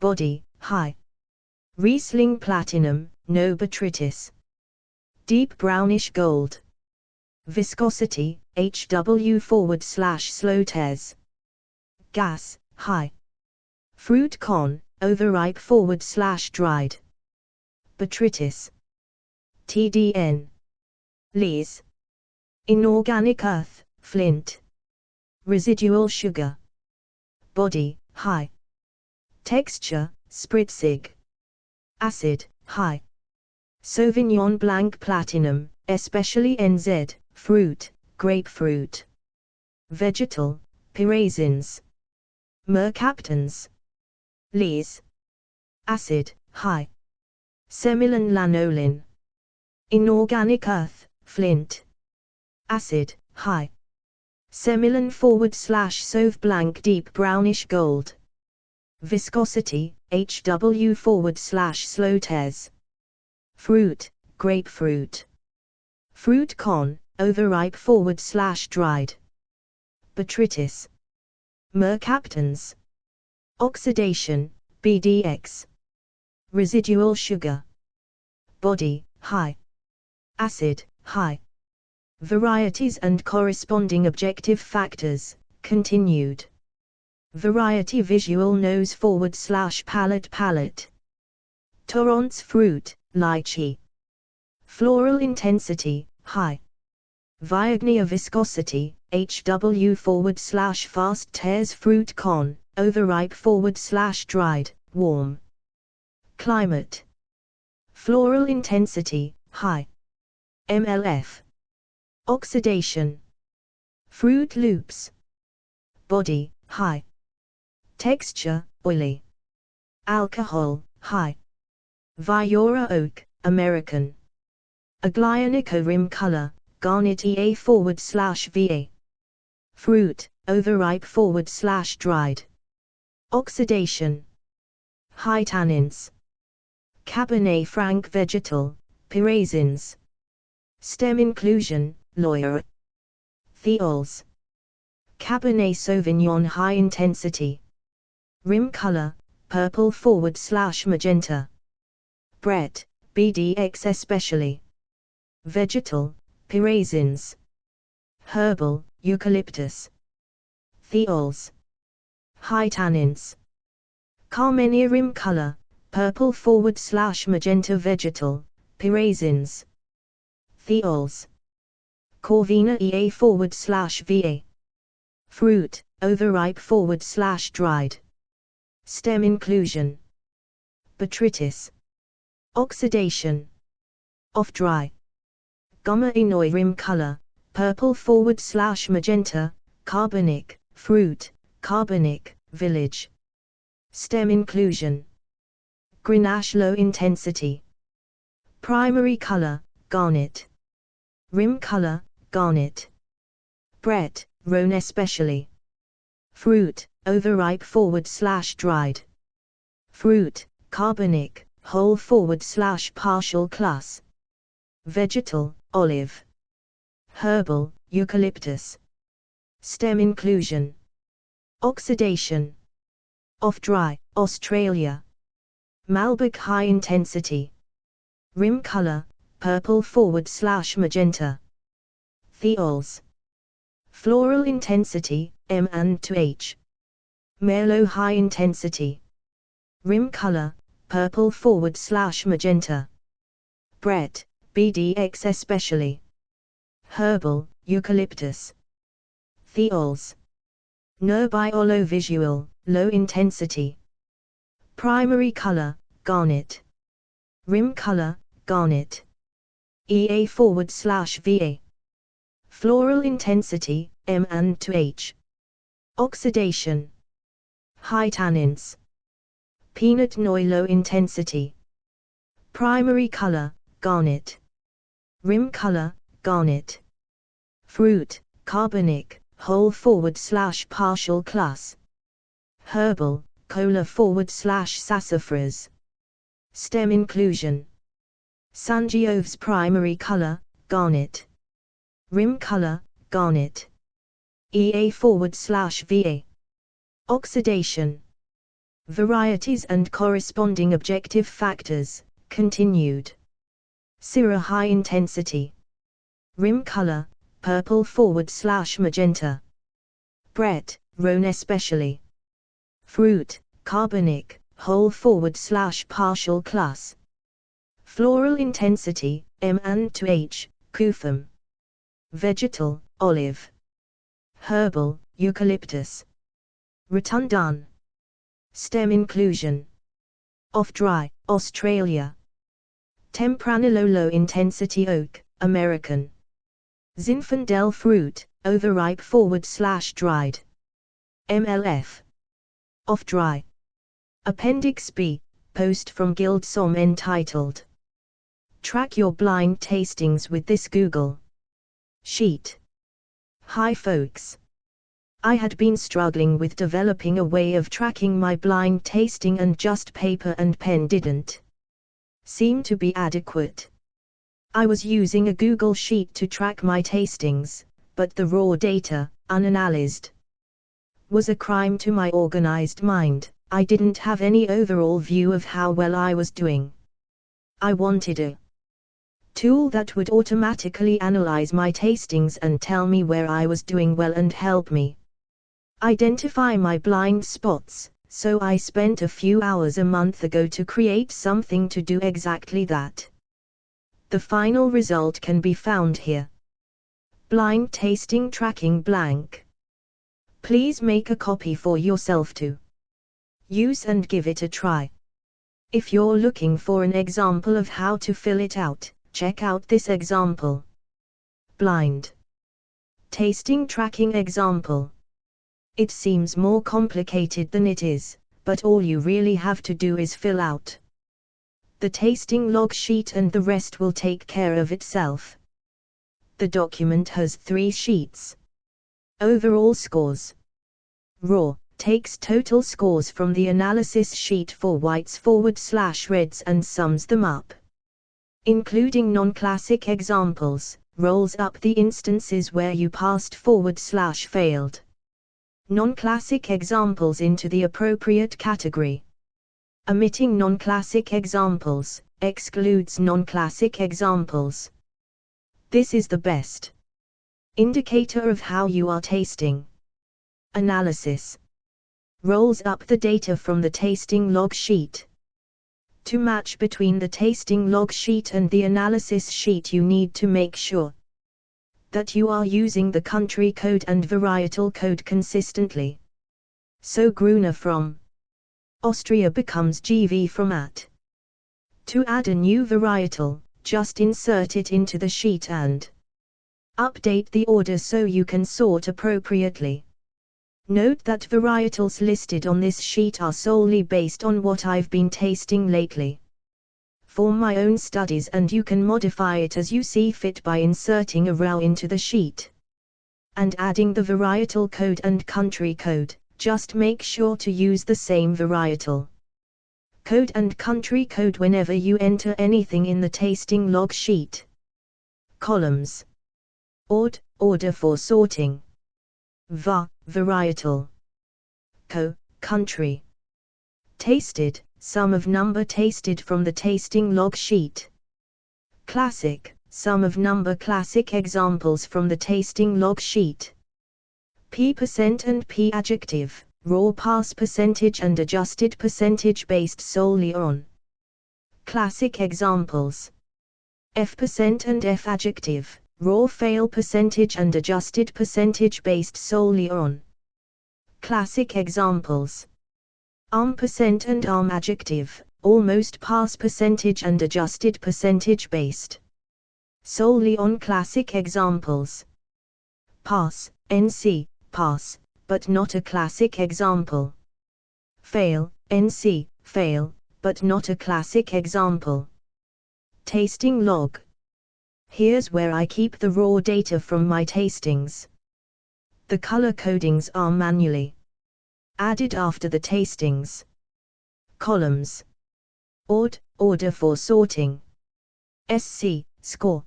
Body, high. Riesling platinum, no botrytis. Deep brownish gold. Viscosity, HW/slow tears. Gas, high. Fruit con, overripe /dried. Botrytis. TDN. Lees. Inorganic earth, flint. Residual sugar. Body, high. Texture, spritzig. Acid, high. Sauvignon blanc platinum, especially NZ, fruit, grapefruit. Vegetal, pyrazines. Mercaptans. Lees. Acid, high. Semillon lanolin. Inorganic earth, flint. Acid, high. Semillon/Sauve blanc deep brownish gold. Viscosity, HW/slow tears. Fruit, grapefruit. Fruit con, overripe /dried. Botrytis. Mercaptans. Oxidation, BDX. Residual sugar. Body, high. Acid, high. Varieties and corresponding objective factors, continued. Variety visual nose /palate. Torrance fruit, lychee. Floral intensity, high. Viognia viscosity, HW/fast tears. Fruit con, overripe /dried, warm. Climate. Floral intensity, high. MLF. Oxidation. Fruit loops. Body, high. Texture, oily. Alcohol, high. Viura oak, American. Aglianico rim color, garnet EA/VA. Fruit, overripe /dried. Oxidation. High tannins. Cabernet Franc vegetal, pyrazines. Stem inclusion, lawyer. Thiols. Cabernet Sauvignon high intensity. Rim color, purple /magenta. Brett, BDX especially. Vegetal, pyrazines. herbal, eucalyptus. Thiols. High tannins. Carmenia rim color, purple / magenta vegetal, pyrazines. Thiols. Corvina ea / va. Fruit, overripe / dried. Stem inclusion. Botrytis. Oxidation. Off dry. Gomma enoi rim color, purple / magenta, carbonic, fruit, carbonic, village. Stem inclusion. Grenache low intensity. Primary color, garnet. Rim color, garnet. Brett, Rhone especially. Fruit, overripe / dried. Fruit, carbonic, whole / partial class. Vegetal, olive. Herbal, eucalyptus. Stem inclusion. Oxidation. Off-dry, Australia. Malbec high intensity. Rim color, purple / magenta. Thiols. Floral intensity, M and to H. Merlot high intensity. Rim color, purple / magenta. Brett, BDX especially. Herbal, eucalyptus. Thiols. Nerbiolo-visual, low intensity. Primary color, garnet. Rim color, garnet. EA / VA. Floral intensity, M and to H. Oxidation. High tannins. Pinot Noir low intensity. Primary color, garnet. Rim color, garnet. Fruit, carbonic, whole / partial class. Herbal, cola / sassafras. Stem inclusion. Sangiove's primary color, garnet. Rim color, garnet. EA / VA. Oxidation. Varieties and corresponding objective factors, continued. Syrah high intensity. Rim color, purple / magenta. Brett, Rhone especially. Fruit, carbonic, whole / partial class. Floral intensity, M and to H, Kufum. Vegetal, olive. Herbal, eucalyptus. Rotundan. Stem inclusion. Off-dry, Australia. Tempranillo low intensity oak, American. Zinfandel fruit, overripe / dried. MLF. Off-dry. Appendix B, post from Guildsom entitled Track Your Blind Tastings with this Google Sheet. Hi folks. I had been struggling with developing a way of tracking my blind tasting and just paper and pen didn't seem to be adequate. I was using a Google Sheet to track my tastings, but the raw data, unanalyzed, was a crime to my organized mind. I didn't have any overall view of how well I was doing. I wanted a tool that would automatically analyze my tastings and tell me where I was doing well and help me identify my blind spots, so I spent a few hours a month ago to create something to do exactly that. The final result can be found here. Blind tasting tracking blank. Please make a copy for yourself to use and give it a try. If you're looking for an example of how to fill it out, check out this example. Blind tasting tracking example. It seems more complicated than it is, but all you really have to do is fill out the tasting log sheet and the rest will take care of itself. The document has 3 sheets. Overall scores. Raw takes total scores from the analysis sheet for whites / reds and sums them up, including non-classic examples, rolls up the instances where you passed / failed non-classic examples into the appropriate category. Omitting non-classic examples, excludes non-classic examples. This is the best Indicator of how you are tasting. Analysis. Rolls up the data from the tasting log sheet. To match between the tasting log sheet and the analysis sheet, you need to make sure that you are using the country code and varietal code consistently. So Gruner from Austria becomes GV from at. To add a new varietal, just insert it into the sheet and update the order so you can sort appropriately. Note that varietals listed on this sheet are solely based on what I've been tasting lately for my own studies, and you can modify it as you see fit by inserting a row into the sheet and adding the varietal code and country code. Just make sure to use the same varietal code and country code whenever you enter anything in the tasting log sheet. Columns. Order for sorting. Varietal. Country. Tasted, sum of number tasted from the tasting log sheet. Classic, sum of number classic examples from the tasting log sheet. P% and P adjective, raw pass percentage and adjusted percentage based solely on classic examples. F% and F adjective, raw fail percentage and adjusted percentage based solely on classic examples. Percent and adjective, almost pass percentage and adjusted percentage based solely on classic examples. Pass, NC, pass, but not a classic example. Fail, NC, fail, but not a classic example. Tasting log. Here's where I keep the raw data from my tastings. The color codings are manually added after the tastings. Columns. Order for sorting. SC, score.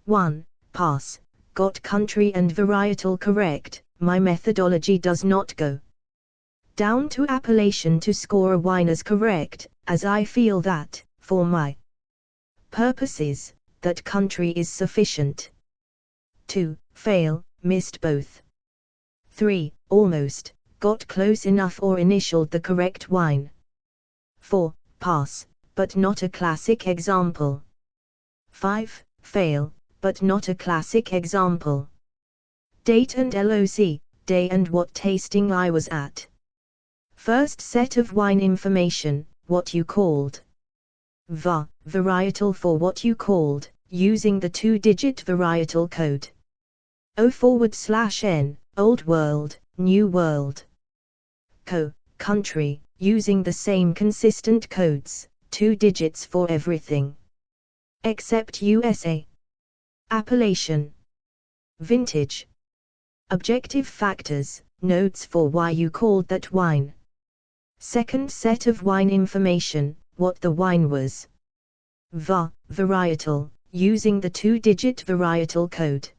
1, pass, got country and varietal correct. My methodology does not go down to appellation to score a wine as correct, as I feel that, for my purposes, that country is sufficient. 2, fail, missed both. 3, almost, got close enough or initialed the correct wine. 4, pass, but not a classic example. 5, fail, but not a classic example. Date and LOC, day and what tasting I was at. First set of wine information, what you called. Varietal for what you called, using the 2-digit varietal code. O/N, Old World, New World. Country, using the same consistent codes, 2 digits for everything except USA. Appellation. Vintage. Objective factors, notes for why you called that wine. Second set of wine information, what the wine was. Varietal, using the 2-digit varietal code.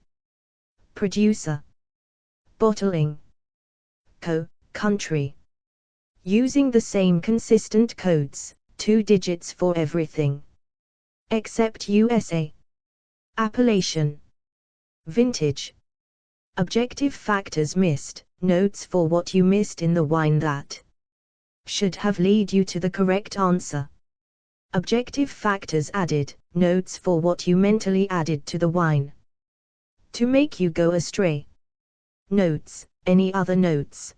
Producer. Bottling. Country. Using the same consistent codes, 2 digits for everything except USA. Appellation. Vintage. Objective factors missed, notes for what you missed in the wine that should have lead you to the correct answer. Objective factors added, notes for what you mentally added to the wine to make you go astray. Notes, any other notes.